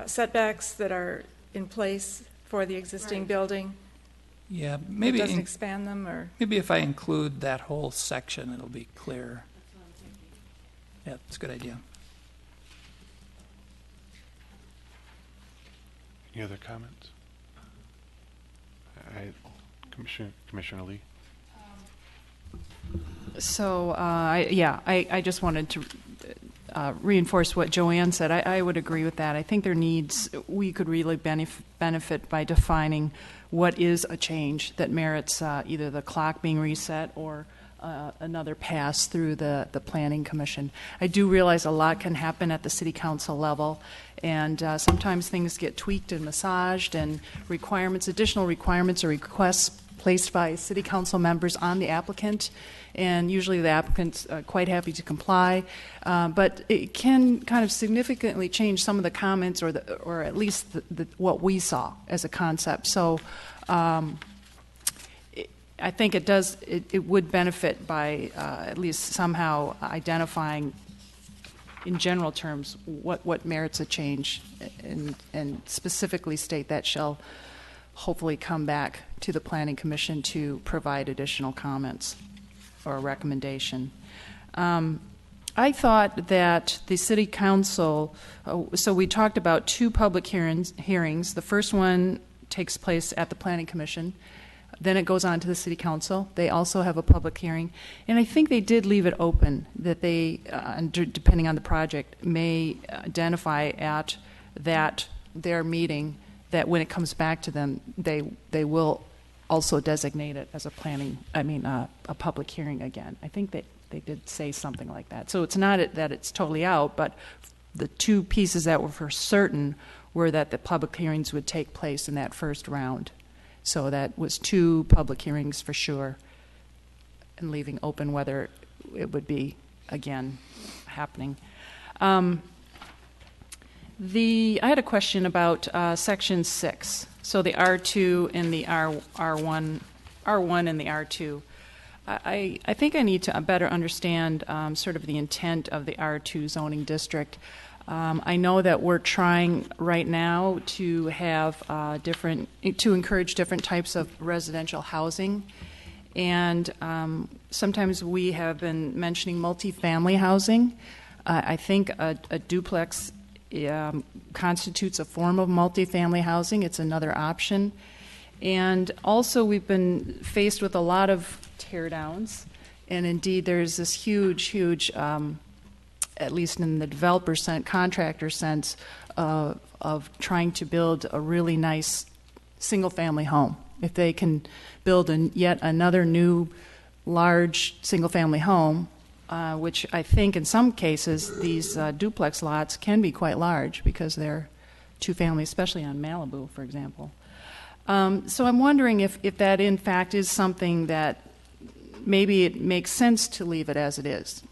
setbacks that are in place for the existing building. Yeah, maybe it doesn't expand them, or maybe if I include that whole section, it'll be clearer. Yeah, it's a good idea. Any other comments? Commissioner Lee? So, I just wanted to reinforce what Joanne said. I would agree with that. I think we could really benefit by defining what is a change that merits either the clock being reset or another pass through the Planning Commission. I do realize a lot can happen at the City Council level, and sometimes things get tweaked and massaged, and additional requirements or requests placed by City Council members on the applicant, and usually the applicant's quite happy to comply, but it can kind of significantly change some of the comments or at least what we saw as a concept. So I think it would benefit by at least somehow identifying in general terms what merits a change, and specifically state that shall hopefully come back to the Planning Commission to provide additional comments or a recommendation. I thought that the City Council, so we talked about 2 public hearings. The first one takes place at the Planning Commission. Then it goes on to the City Council. They also have a public hearing. And I think they did leave it open that they, depending on the project, may identify at their meeting that when it comes back to them, they will also designate it as a public hearing again. I think that they did say something like that. So it's not that it's totally out, but the 2 pieces that were for certain were that the public hearings would take place in that first round. So that was 2 public hearings for sure, and leaving open whether it would be, again, happening. I had a question about Section 6. So the R2 and the R1 and the R2. I think I need to better understand sort of the intent of the R2 zoning district. I know that we're trying right now to have to encourage different types of residential housing, and sometimes we have been mentioning multifamily housing. I think a duplex constitutes a form of multifamily housing. It's another option, and also we've been faced with a lot of tear downs, and indeed there's this huge at least in the developer sense, contractor sense, of trying to build a really nice single-family home. If they can build yet another new large single-family home, which I think in some cases these duplex lots can be quite large because they're 2 families, especially on Malibu, for example. So I'm wondering if that in fact is something that maybe it makes sense to leave it as it is.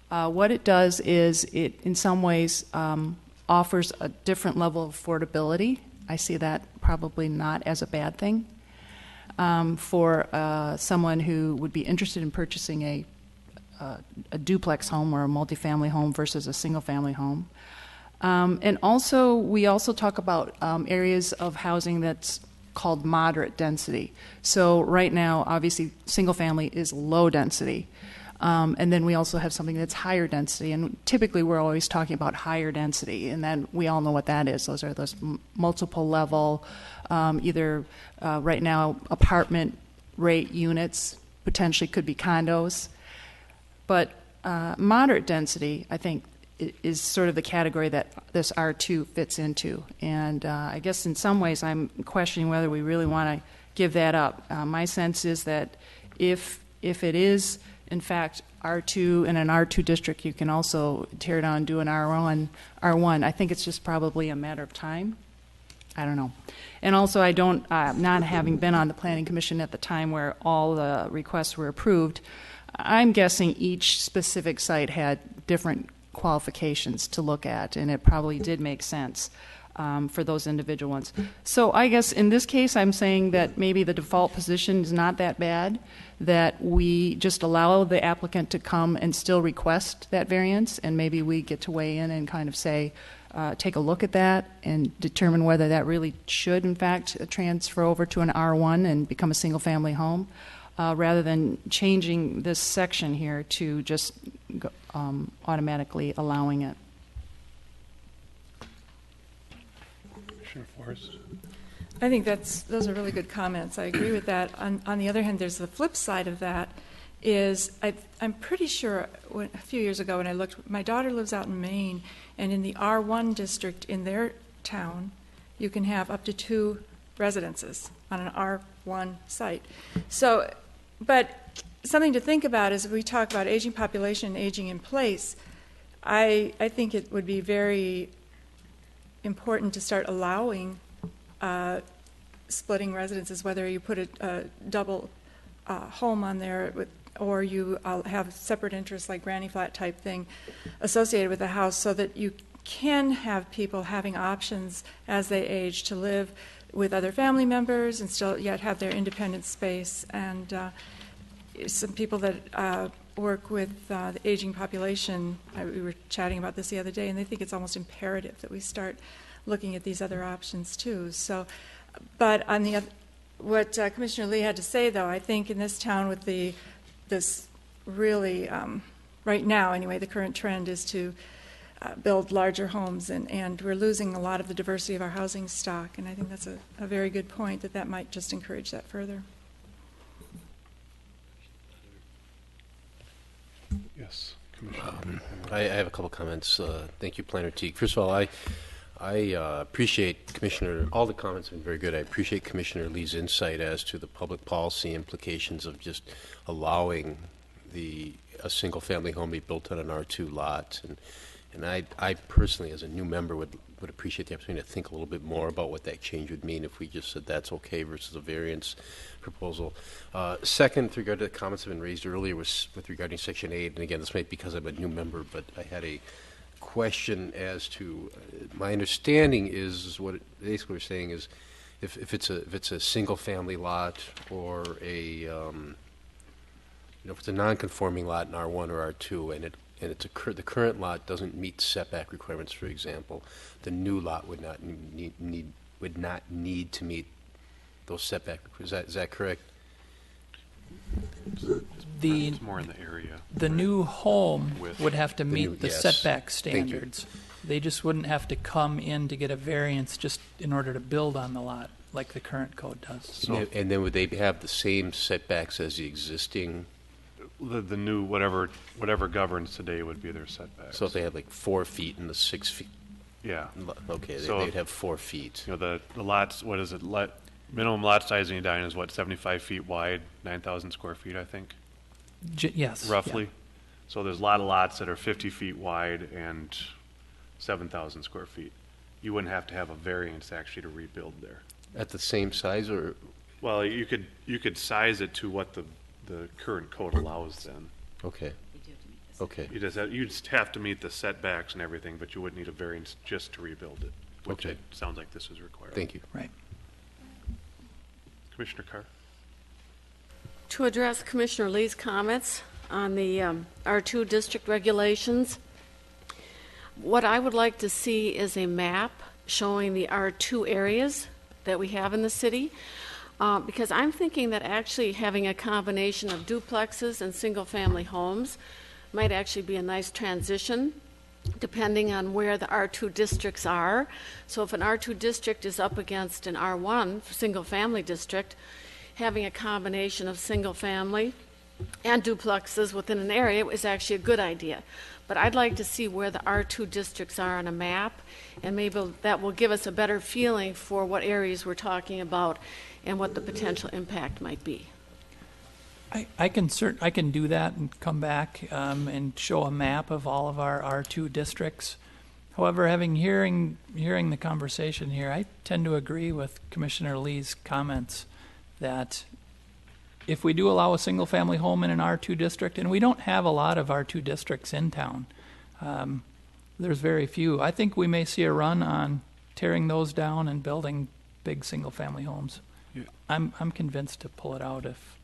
What it does is it, in some ways, offers a different level of affordability. I see that probably not as a bad thing for someone who would be interested in purchasing a duplex home or a multifamily home versus a single-family home. And also, we also talk about areas of housing that's called moderate density. So right now, obviously, single-family is low density. And then we also have something that's higher density. And typically we're always talking about higher density. And then we all know what that is. Those are those multiple level, either right now apartment rate units, potentially could be condos. But moderate density, I think, is sort of the category that this R2 fits into. And I guess in some ways I'm questioning whether we really want to give that up. My sense is that if it is, in fact, R2 in an R2 district, you can also tear down and do an R1. I think it's just probably a matter of time. I don't know. And also, I don't, not having been on the Planning Commission at the time where all the requests were approved, I'm guessing each specific site had different qualifications to look at, and it probably did make sense for those individual ones. So I guess in this case, I'm saying that maybe the default position is not that bad, that we just allow the applicant to come and still request that variance, and maybe we get to weigh in and kind of say, take a look at that and determine whether that really should, in fact, transfer over to an R1 and become a single-family home, rather than changing this section here to just automatically allowing it. Commissioner Forrest? I think those are really good comments. I agree with that. On the other hand, there's the flip side of that. I'm pretty sure a few years ago when I looked, my daughter lives out in Maine, and in the R1 district in their town, you can have up to 2 residences on an R1 site. So, but something to think about is if we talk about aging population and aging in place, I think it would be very important to start allowing splitting residences, whether you put a double home on there or you have separate interests like granny flat type thing associated with the house, so that you can have people having options as they age to live with other family members and still yet have their independent space. And some people that work with the aging population, we were chatting about this the other day, and they think it's almost imperative that we start looking at these other options too. So, but on the other, what Commissioner Lee had to say, though, I think in this town with this really, right now anyway, the current trend is to build larger homes, and we're losing a lot of the diversity of our housing stock, and I think that's a very good point, that might just encourage that further. Yes, Commissioner. I have a couple comments. Thank you, Planner Teague. First of all, I appreciate all the comments have been very good. I appreciate Commissioner Lee's insight as to the public policy implications of just allowing a single family home be built on an R2 lot. And I personally, as a new member, would appreciate the opportunity to think a little bit more about what that change would mean if we just said that's okay versus a variance proposal. Second, with regard to the comments that have been raised earlier with regarding Section 8, and again, this might be because I'm a new member, but I had a question as to my understanding is what basically we're saying is if it's a single family lot or if it's a non-conforming lot in R1 or R2 and the current lot doesn't meet setback requirements, for example, the new lot would not need to meet those setback requirements. Is that correct? It's more in the area. The new home would have to meet the yes. setback standards. They just wouldn't have to come in to get a variance just in order to build on the lot like the current code does. So, and then would they have the same setbacks as the existing? The new, whatever governs today would be their setbacks. So if they had like 4 feet and the 6 feet? Yeah. Okay, So they'd have 4 feet. The lots, what is it, minimum lot size in Edina is what, 75 feet wide, 9,000 square feet, I think? Yes. Roughly. Yeah. So there's a lot of lots that are 50 feet wide and 7,000 square feet. You wouldn't have to have a variance actually to rebuild there. At the same size, or? Well, you could size it to what the current code allows then. Okay. Okay. You just have to meet the setbacks and everything, but you wouldn't need a variance just to rebuild it, which Okay. it sounds like this is required. Thank you. Right. Commissioner Carr? To address Commissioner Lee's comments on the R2 district regulations, what I would like to see is a map showing the R2 areas that we have in the city. because I'm thinking that actually having a combination of duplexes and single-family homes might actually be a nice transition, depending on where the R2 districts are. So if an R2 district is up against an R1 single-family district, having a combination of single-family and duplexes within an area is actually a good idea. But I'd like to see where the R2 districts are on a map, and maybe that will give us a better feeling for what areas we're talking about and what the potential impact might be. I can do that and come back and show a map of all of our R2 districts. However, hearing the conversation here, I tend to agree with Commissioner Lee's comments that if we do allow a single-family home in an R2 district, and we don't have a lot of R2 districts in town, there's very few. I think we may see a run on tearing those down and building big single-family homes. Yeah. I'm convinced to pull it out if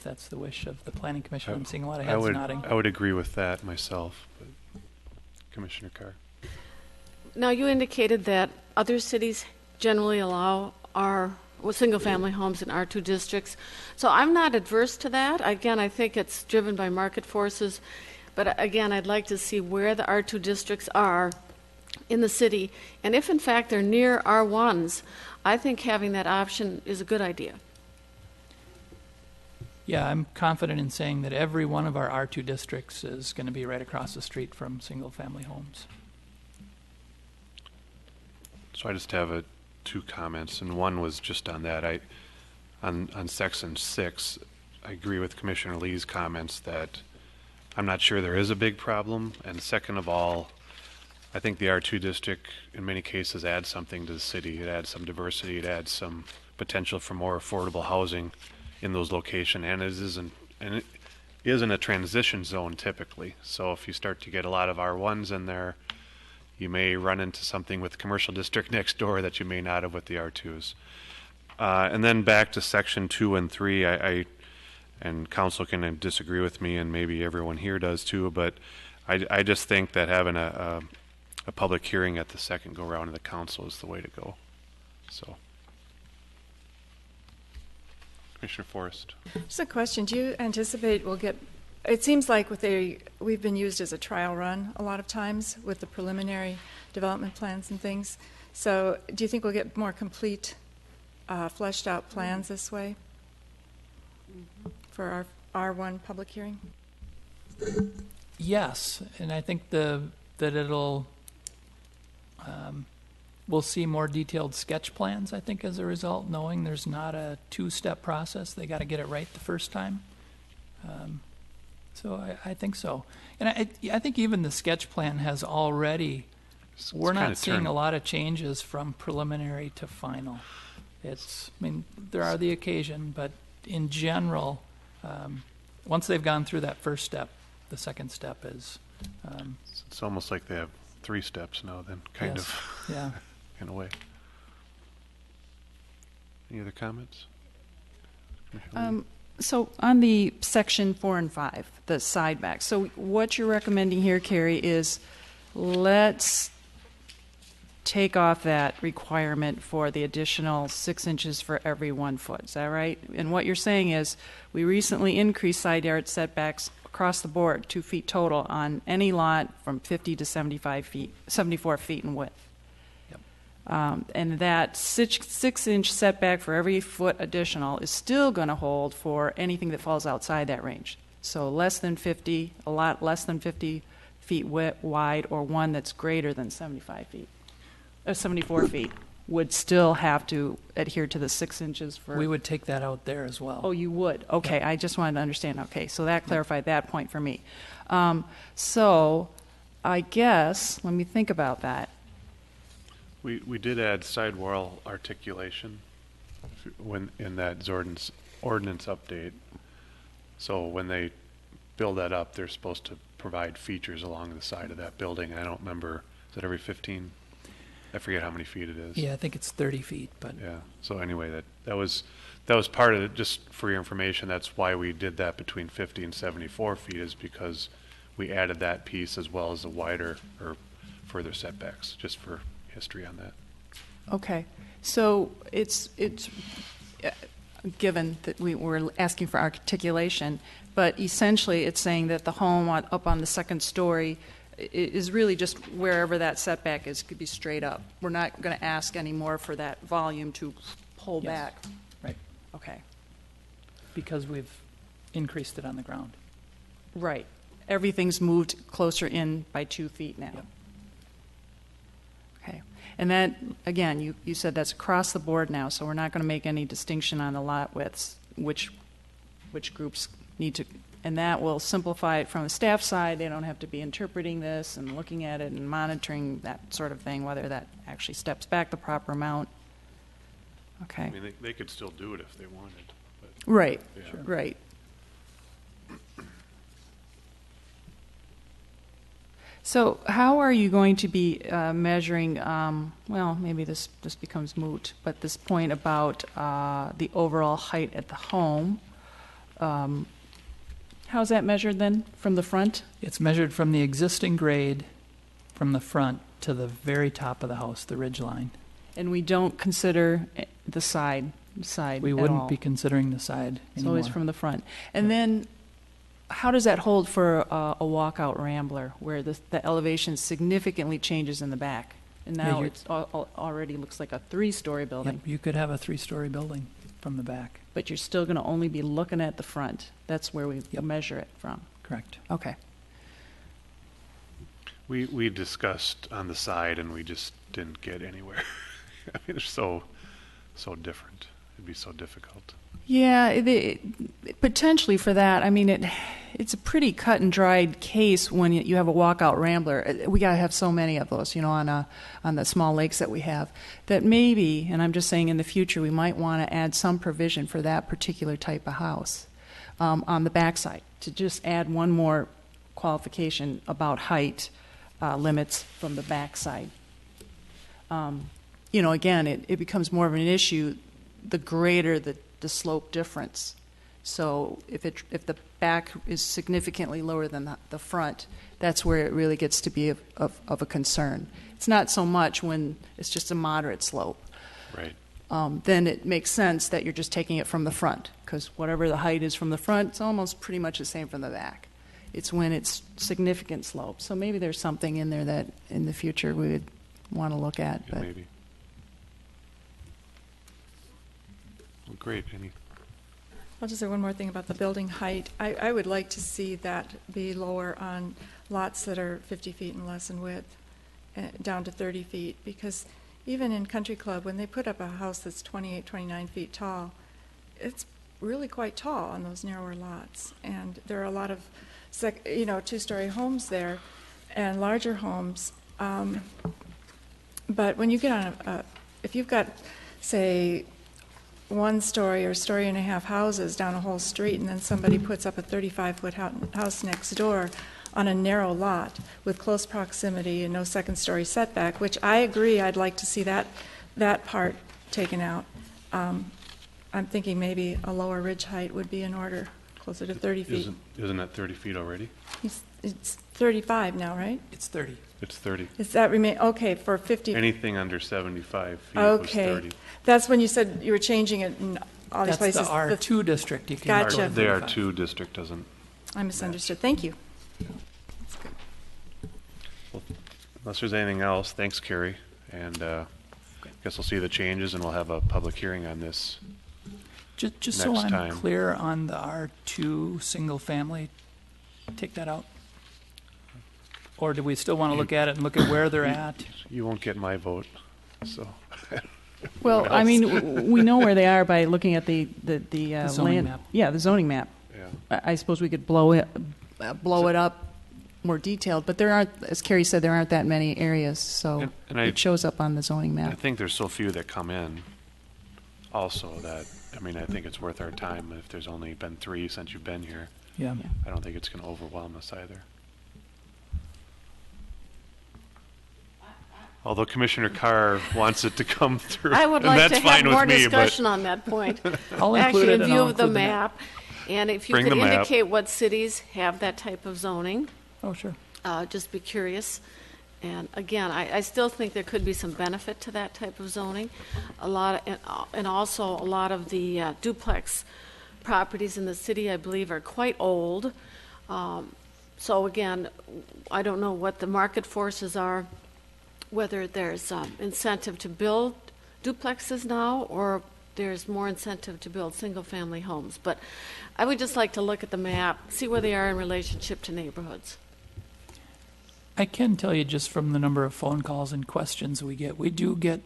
that's the wish of the Planning Commission. I'm seeing a lot of heads nodding. I would agree with that myself, but Commissioner Carr. Now, you indicated that other cities generally allow single-family homes in R2 districts. So I'm not adverse to that. Again, I think it's driven by market forces. But again, I'd like to see where the R2 districts are in the city. And if, in fact, they're near R1s, I think having that option is a good idea. Yeah, I'm confident in saying that every one of our R2 districts is going to be right across the street from single-family homes. So I just have two comments, and one was just on that. On section 6, I agree with Commissioner Lee's comments that I'm not sure there is a big problem. And second of all, I think the R2 district in many cases adds something to the city. It adds some diversity. It adds some potential for more affordable housing in those locations, and it isn't a transition zone typically. So if you start to get a lot of R1s in there, you may run into something with the commercial district next door that you may not have with the R2s. And then back to section 2 and 3, and council can disagree with me, and maybe everyone here does too, but I just think that having a public hearing at the second go round of the council is the way to go. So, Commissioner Forrest. Just a question. Do you anticipate we'll get, it seems like we've been used as a trial run a lot of times with the preliminary development plans and things. So do you think we'll get more complete, fleshed out plans this way for our R1 public hearing? Yes, and I think that it'll we'll see more detailed sketch plans, I think, as a result, knowing there's not a two-step process. They got to get it right the first time. So I think so. And I think even the sketch plan has already, we're not seeing a lot of changes from preliminary to final. There are the occasion, but in general, once they've gone through that first step, the second step is... it's almost like they have 3 steps now then, kind yes. of, yeah. in a way. Any other comments? So on the section 4 and 5, the side back. So what you're recommending here, Carrie, is let's take off that requirement for the additional 6 inches for every 1 foot. Is that right? And what you're saying is we recently increased side yard setbacks across the board, 2 feet total on any lot from 50 to 74 feet in width. And that 6-inch setback for every foot additional is still going to hold for anything that falls outside that range. So less than 50, a lot less than 50 feet wide, or one that's greater than 75 feet, 74 feet, would still have to adhere to the 6 inches for... We would take that out there as well. Oh, you would? Okay, yeah. I just wanted to understand. Okay, so that clarified that point for me. So I guess, let me think about that. We did add sidewall articulation when in that ordinance update. So when they build that up, they're supposed to provide features along the side of that building. I don't remember, is it every 15? I forget how many feet it is. Yeah, I think it's 30 feet, but yeah. So anyway, that was part of it. Just for your information, that's why we did that between 50 and 74 feet, is because we added that piece as well as the wider or further setbacks, just for history on that. Okay, so it's given that we were asking for articulation, but essentially it's saying that the home up on the second story is really just wherever that setback is, could be straight up. We're not going to ask any more for that volume to pull Yes. back. Right. Okay. Because we've increased it on the ground. Right. Everything's moved closer in by 2 feet now. Yep. Okay. And that, again, you said that's across the board now, so we're not going to make any distinction on the lot widths, which groups need to, and that will simplify it from the staff side. They don't have to be interpreting this and looking at it and monitoring that sort of thing, whether that actually steps back the proper amount. Okay. I mean, they could still do it if they wanted. But, Right, yeah. right. So how are you going to be measuring, well, maybe this becomes moot, but this point about the overall height at the home, how's that measured then, from the front? It's measured from the existing grade from the front to the very top of the house, the ridge line. And we don't consider the side We at wouldn't all. be considering the side It's anymore. always from the front. And then, how does that hold for a walkout rambler, where the elevation significantly changes in the back? And Yeah, now you're- it already looks like a 3-story building. Yep, you could have a 3-story building from the back. But you're still going to only be looking at the front. That's where we Yep. measure it from. Correct. Okay. We discussed on the side, and we just didn't get anywhere. I mean, they're so different. It'd be so difficult. Yeah, potentially for that. I mean, it's a pretty cut and dried case when you have a walkout rambler. We got to have so many of those, on the small lakes that we have, that maybe, and I'm just saying in the future, we might want to add some provision for that particular type of house on the backside, to just add one more qualification about height limits from the backside. Again, it becomes more of an issue the greater the slope difference. So if the back is significantly lower than the front, that's where it really gets to be of a concern. It's not so much when it's just a moderate slope. Right. Then it makes sense that you're just taking it from the front, because whatever the height is from the front, it's almost pretty much the same from the back. It's when it's significant slope. So maybe there's something in there that in the future we would want to look at. Yeah, But maybe. Well, great. I'll just say one more thing about the building height. I would like to see that be lower on lots that are 50 feet and less in width, down to 30 feet, because even in Country Club, when they put up a house that's 28, 29 feet tall, it's really quite tall on those narrower lots. And there are a lot of, 2-story homes there and larger homes. But when you get on if you've got, say, 1-story or story and a half houses down a whole street, and then somebody puts up a 35-foot house next door on a narrow lot with close proximity and no second-story setback, which I agree, I'd like to see that part taken out. I'm thinking maybe a lower ridge height would be in order, closer to 30 feet. Isn't that 30 feet already? It's 35 now, right? It's 30. It's 30. Does that remain, okay, for 50? Anything under 75 feet was Okay. 30. That's when you said you were changing it in all these That's places. the R2 district. You can Gotcha. go to The 35. R2 district doesn't. I misunderstood. Thank you. Well, unless there's anything else, thanks, Carrie. And guess we'll see the changes, and we'll have a public hearing on this. Just so next I'm time. clear on the R2 single family, take that out? Or do we still want to look at it and look at where they're at? You won't get my vote, so. well, What I else? mean, we know where they are by looking at the zoning land. map. Yeah, the zoning map. Yeah. I suppose we could blow it up more detailed, but there aren't, as Carrie said, there aren't that many areas, so And it shows up on the zoning I map. think there's so few that come in also that, I mean, I think it's worth our time if there's only been 3 since you've been here. Yeah. I don't think it's going to overwhelm us either. Although Commissioner Carr wants it to come through. I would and like that's to have fine with more me, discussion but on that point. I'll include Actually, it in and view I'll of the include the map. map, and if you Bring could the map. indicate what cities have that type of zoning, Oh, sure. just be curious. And again, I still think there could be some benefit to that type of zoning. And also a lot of the duplex properties in the city, I believe, are quite old. So again, I don't know what the market forces are, whether there's incentive to build duplexes now or there's more incentive to build single-family homes. But I would just like to look at the map, see where they are in relationship to neighborhoods. I can tell you just from the number of phone calls and questions we do get,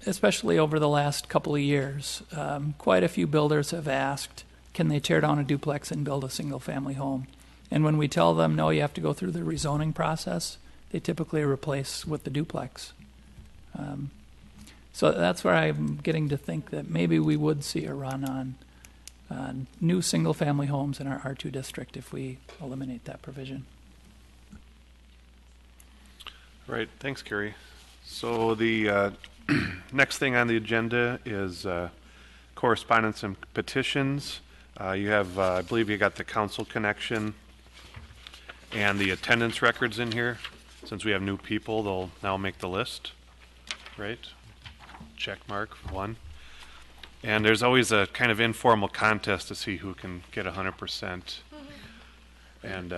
especially over the last couple of years, quite a few builders have asked, can they tear down a duplex and build a single-family home? And when we tell them, no, you have to go through the rezoning process, they typically replace with the duplex. So that's where I'm getting to think that maybe we would see a run on new single-family homes in our R2 district if we eliminate that provision. Right, thanks, Carrie. So the next thing on the agenda is correspondence and petitions. You have, I believe you got the council connection and the attendance records in here. Since we have new people, they'll now make the list, right? Check mark, 1. And there's always a kind of informal contest to see who can get 100%. And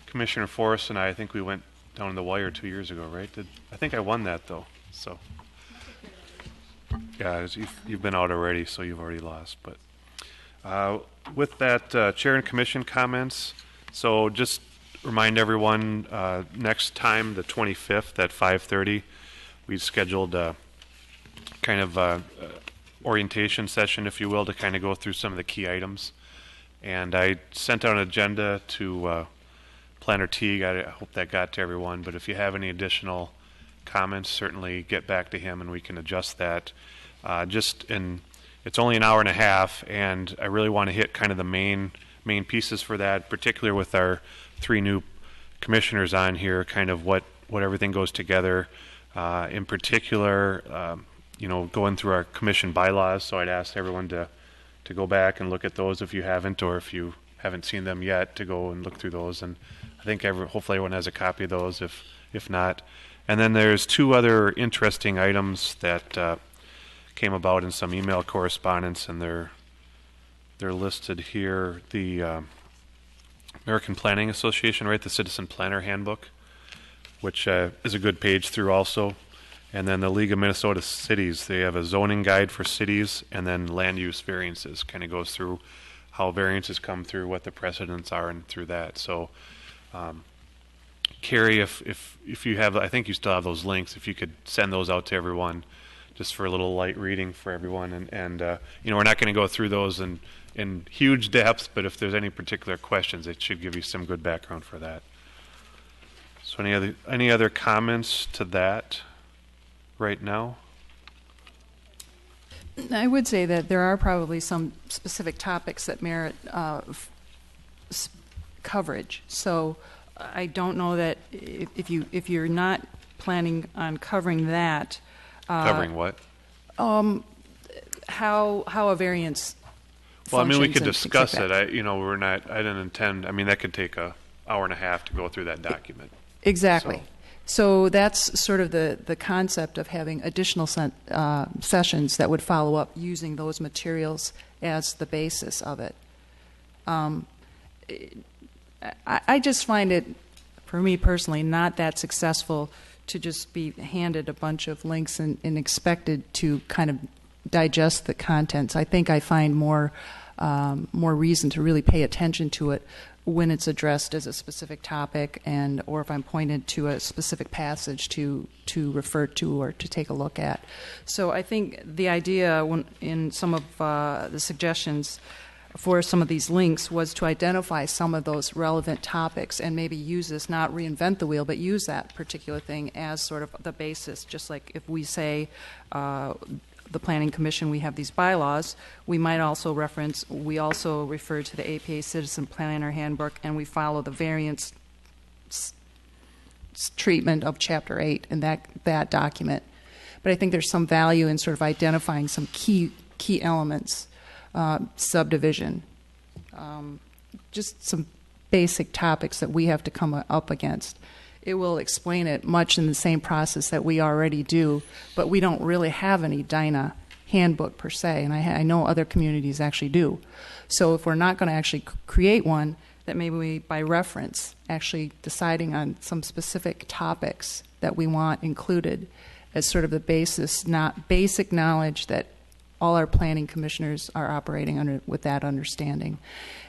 Commissioner Forrest and I think we went down the wire 2 years ago, right? I think I won that, though. So, yeah, you've been out already, so you've already lost. But with that, Chair and Commission comments. So just remind everyone, next time, the 25th at 5:30, we've scheduled kind of orientation session, if you will, to kind of go through some of the key items. And I sent out an agenda to Planner Teague. I hope that got to everyone. But if you have any additional comments, certainly get back to him and we can adjust that. It's only an hour and a half, and I really want to hit kind of the main pieces for that, particularly with our 3 new commissioners on here, kind of what everything goes together. In particular, going through our commission bylaws, so I'd ask everyone to go back and look at those if you haven't, or if you haven't seen them yet, to go and look through those. And I think hopefully everyone has a copy of those, if not. And then there's 2 other interesting items that came about in some email correspondence, and they're listed here. The American Planning Association, right, the Citizen Planner Handbook, which is a good page through also. And then the League of Minnesota Cities, they have a zoning guide for cities, and then land use variances, kind of goes through how variances come through, what the precedents are, and through that. So, Carrie, if you have, I think you still have those links, if you could send those out to everyone, just for a little light reading for everyone. And we're not going to go through those in huge depth, but if there's any particular questions, it should give you some good background for that. So any other comments to that right now? I would say that there are probably some specific topics that merit coverage. So I don't know that if you're not planning on covering that. Covering what? How a variance. Well, I mean, we could discuss it. I didn't intend. I mean, that could take an hour and a half to go through that document. Exactly. So that's sort of the concept of having additional sessions that would follow up using those materials as the basis of it. I just find it, for me personally, not that successful to just be handed a bunch of links and expected to kind of digest the contents. I think I find more reason to really pay attention to it when it's addressed as a specific topic, or if I'm pointed to a specific passage to refer to or to take a look at. So I think the idea in some of the suggestions for some of these links was to identify some of those relevant topics and maybe use this, not reinvent the wheel, but use that particular thing as sort of the basis. Just like if we say the Planning Commission, we have these bylaws, we might also we also refer to the APA Citizen Planner Handbook, and we follow the variance treatment of Chapter 8 in that document. But I think there's some value in sort of identifying some key elements, subdivision, just some basic topics that we have to come up against. It will explain it much in the same process that we already do, but we don't really have an Edina handbook per se, and I know other communities actually do. So if we're not going to actually create one, that maybe we, by reference, actually deciding on some specific topics that we want included as sort of the basis, not basic knowledge that all our planning commissioners are operating under with that understanding.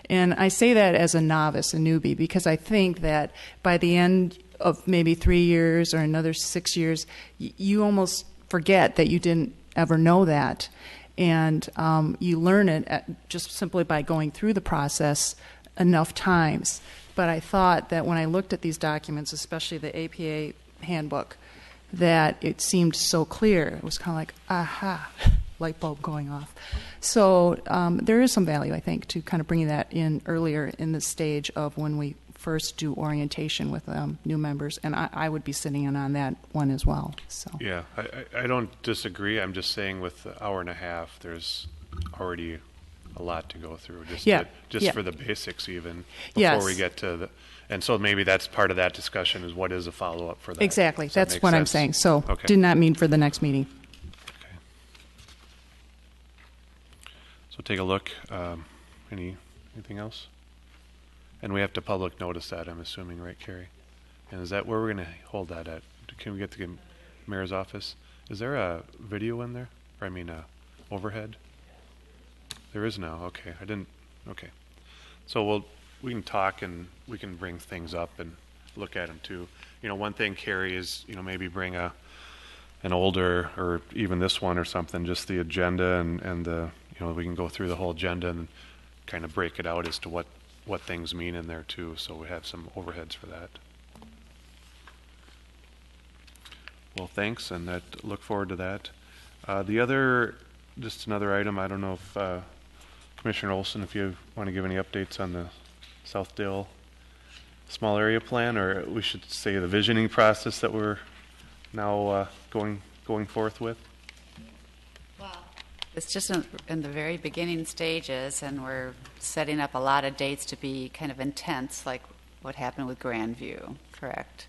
And I say that as a novice, a newbie, because I think that by the end of maybe 3 years or another 6 years, you almost forget that you didn't ever know that. And you learn it just simply by going through the process enough times. But I thought that when I looked at these documents, especially the APA handbook, that it seemed so clear. It was kind of like, aha, light bulb going off. So there is some value, I think, to kind of bringing that in earlier in the stage of when we first do orientation with new members, and I would be sitting in on that one as well. So Yeah, I don't disagree. I'm just saying with the hour and a half, there's already a lot to go through, just for the basics even, before we get to the, and so maybe that's part of that discussion is what is a follow-up for that. Exactly, Does that that's make what I'm sense? saying. So Okay. did not mean for the next meeting. Okay. So take a look. Anything else? And we have to public notice that, I'm assuming, right, Carrie? And is that where we're going to hold that at? Can we get to the mayor's office? Is there a video in there? Or, I mean, overhead? There is now. Okay, I didn't. Okay, so we can talk and we can bring things up and look at them too. You know, one thing, Carrie, is maybe bring an older or even this one or something, just the agenda and the we can go through the whole agenda and kind of break it out as to what things mean in there too. So we have some overheads for that. Well, thanks, and look forward to that. The other, just another item. I don't know if Commissioner Olson, if you want to give any updates on the Southdale small area plan, or we should say the visioning process that we're now going forth with. Well, it's just in the very beginning stages, and we're setting up a lot of dates to be kind of intense, like what happened with Grandview, correct?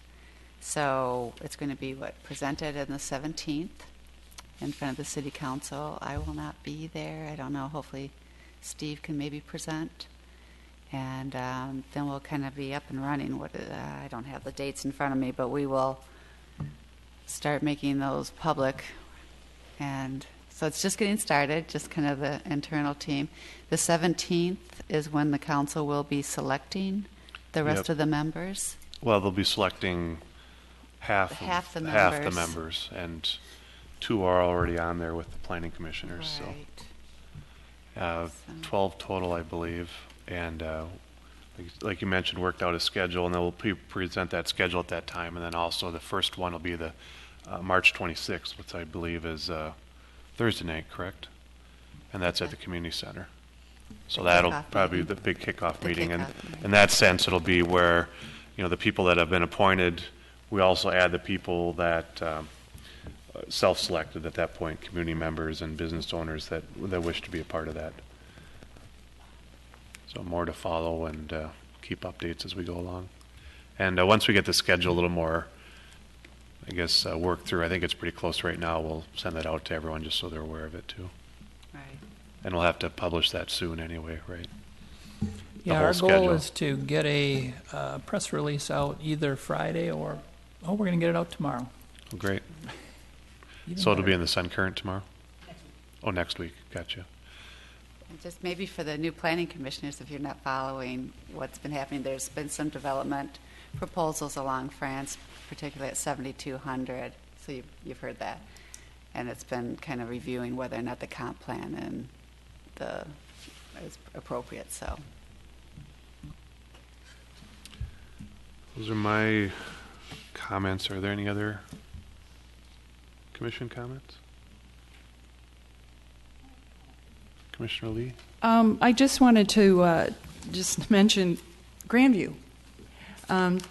So it's going to be presented on the 17th in front of the City Council. I will not be there. I don't know. Hopefully Steve can maybe present. And then we'll kind of be up and running. I don't have the dates in front of me, but we will start making those public. And so it's just getting started, just kind of the internal team. The 17th is when the council will be selecting the rest of the members. Well, they'll be selecting half the members, and 2 are already on there with the planning commissioners. Right. So 12 total, I believe. And like you mentioned, worked out a schedule, and they'll present that schedule at that time. And then also the first one will be the March 26th, which I believe is Thursday night, correct? And that's at the community center. So that'll probably be the big kickoff meeting. And in that sense, it'll be where, the people that have been appointed, we also add the people that self-selected at that point, community members and business owners that wish to be a part of that. So more to follow, and keep updates as we go along. And once we get the schedule a little more, I guess, worked through, I think it's pretty close right now, we'll send that out to everyone just so they're aware of it too. Right. And we'll have to publish that soon anyway, right? Yeah, our goal is to get a press release out either Friday or, we're going to get it out tomorrow. Oh, great. Even So it'll be better. in the Sun Current tomorrow? Oh, next week. Gotcha. And just maybe for the new planning commissioners, if you're not following what's been happening, there's been some development proposals along France, particularly at 7200. So you've heard that. And it's been kind of reviewing whether or not the comp plan is appropriate. So Those are my comments. Are there any other commission comments? Commissioner Lee? I just wanted to just mention Grandview.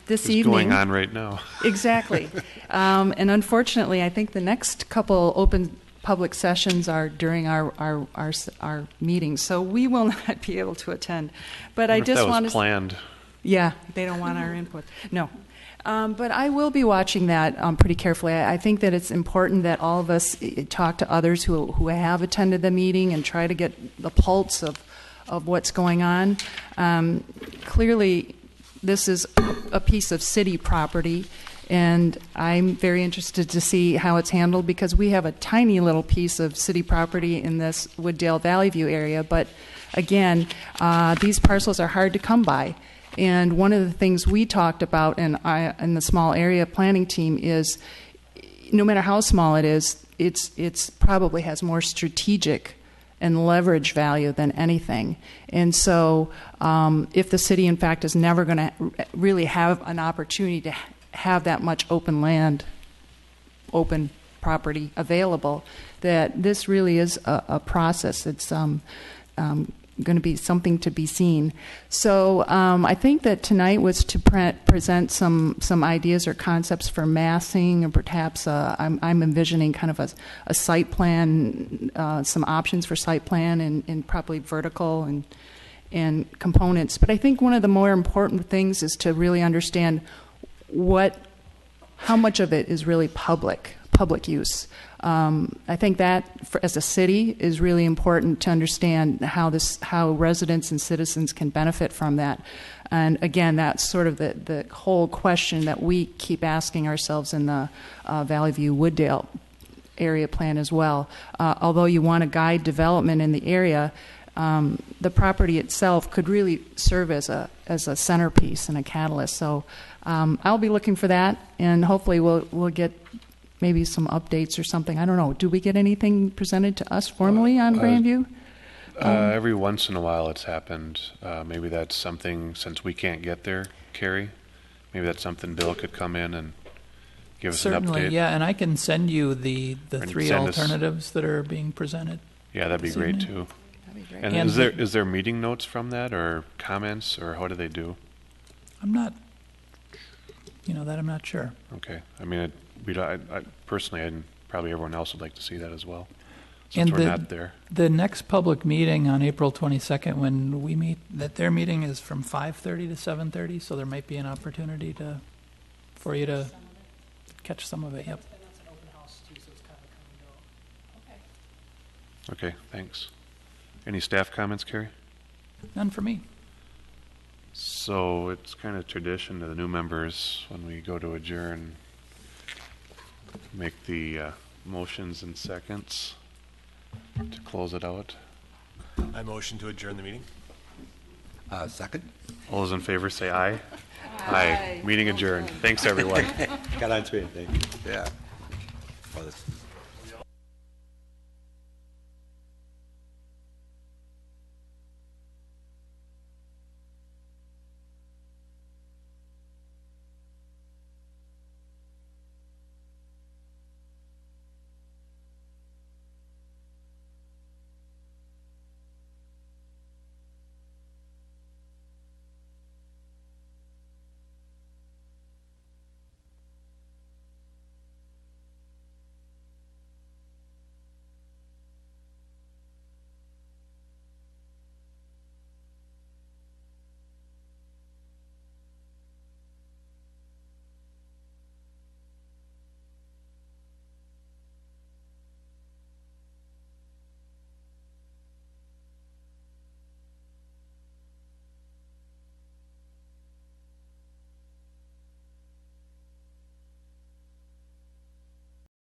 This It's evening. going on right now. Exactly. And unfortunately, I think the next couple open public sessions are during our meetings, so we will not be able to attend. But I just wanted. wanted. That was planned. Yeah, they don't want our input. No. But I will be watching that pretty carefully. I think that it's important that all of us talk to others who have attended the meeting and try to get the pulse of what's going on. Clearly, this is a piece of city property, and I'm very interested to see how it's handled because we have a tiny little piece of city property in this Wooddale Valley View area. But again, these parcels are hard to come by. And one of the things we talked about in the small area planning team is, no matter how small it is, it's probably has more strategic and leverage value than anything. And so, if the city, in fact, is never going to really have an opportunity to have that much open land, open property available, that this really is a process. It's going to be something to be seen. So I think that tonight was to present some ideas or concepts for massing, or perhaps I'm envisioning kind of a site plan, some options for site plan, and probably vertical and components. But I think one of the more important things is to really understand how much of it is really public use. I think that, as a city, is really important to understand how residents and citizens can benefit from that. And again, that's sort of the whole question that we keep asking ourselves in the Valley View Wooddale area plan as well. Although you want to guide development in the area, the property itself could really serve as a centerpiece and a catalyst. So I'll be looking for that, and hopefully we'll get maybe some updates or something. I don't know. Do we get anything presented to us formally on Grandview? Every once in a while it's happened. Maybe that's something, since we can't get there, Carrie, maybe that's something Bill could come in and give us an update. Certainly, yeah, and I can send you the three alternatives that are being presented. Yeah, that'd be great too. That'd be great. And is there meeting notes from that, or comments, or how do they do? I'm not sure. Okay. I mean, I personally, and probably everyone else would like to see that as well, since we're not there. The next public meeting on April 22nd, when we meet, their meeting is from 5:30 to 7:30, so there might be an opportunity for you to catch some of it. Yep. And that's an open house too, so it's kind of come and go. Okay, thanks. Any staff comments, Carrie? None for me. So it's kind of tradition to the new members, when we go to adjourn, make the motions and seconds to close it out. I motion to adjourn the meeting. Second? All those in favor say aye. Aye. Meeting adjourned. Thanks, everyone. Got on to it, thank you. Yeah. Well, this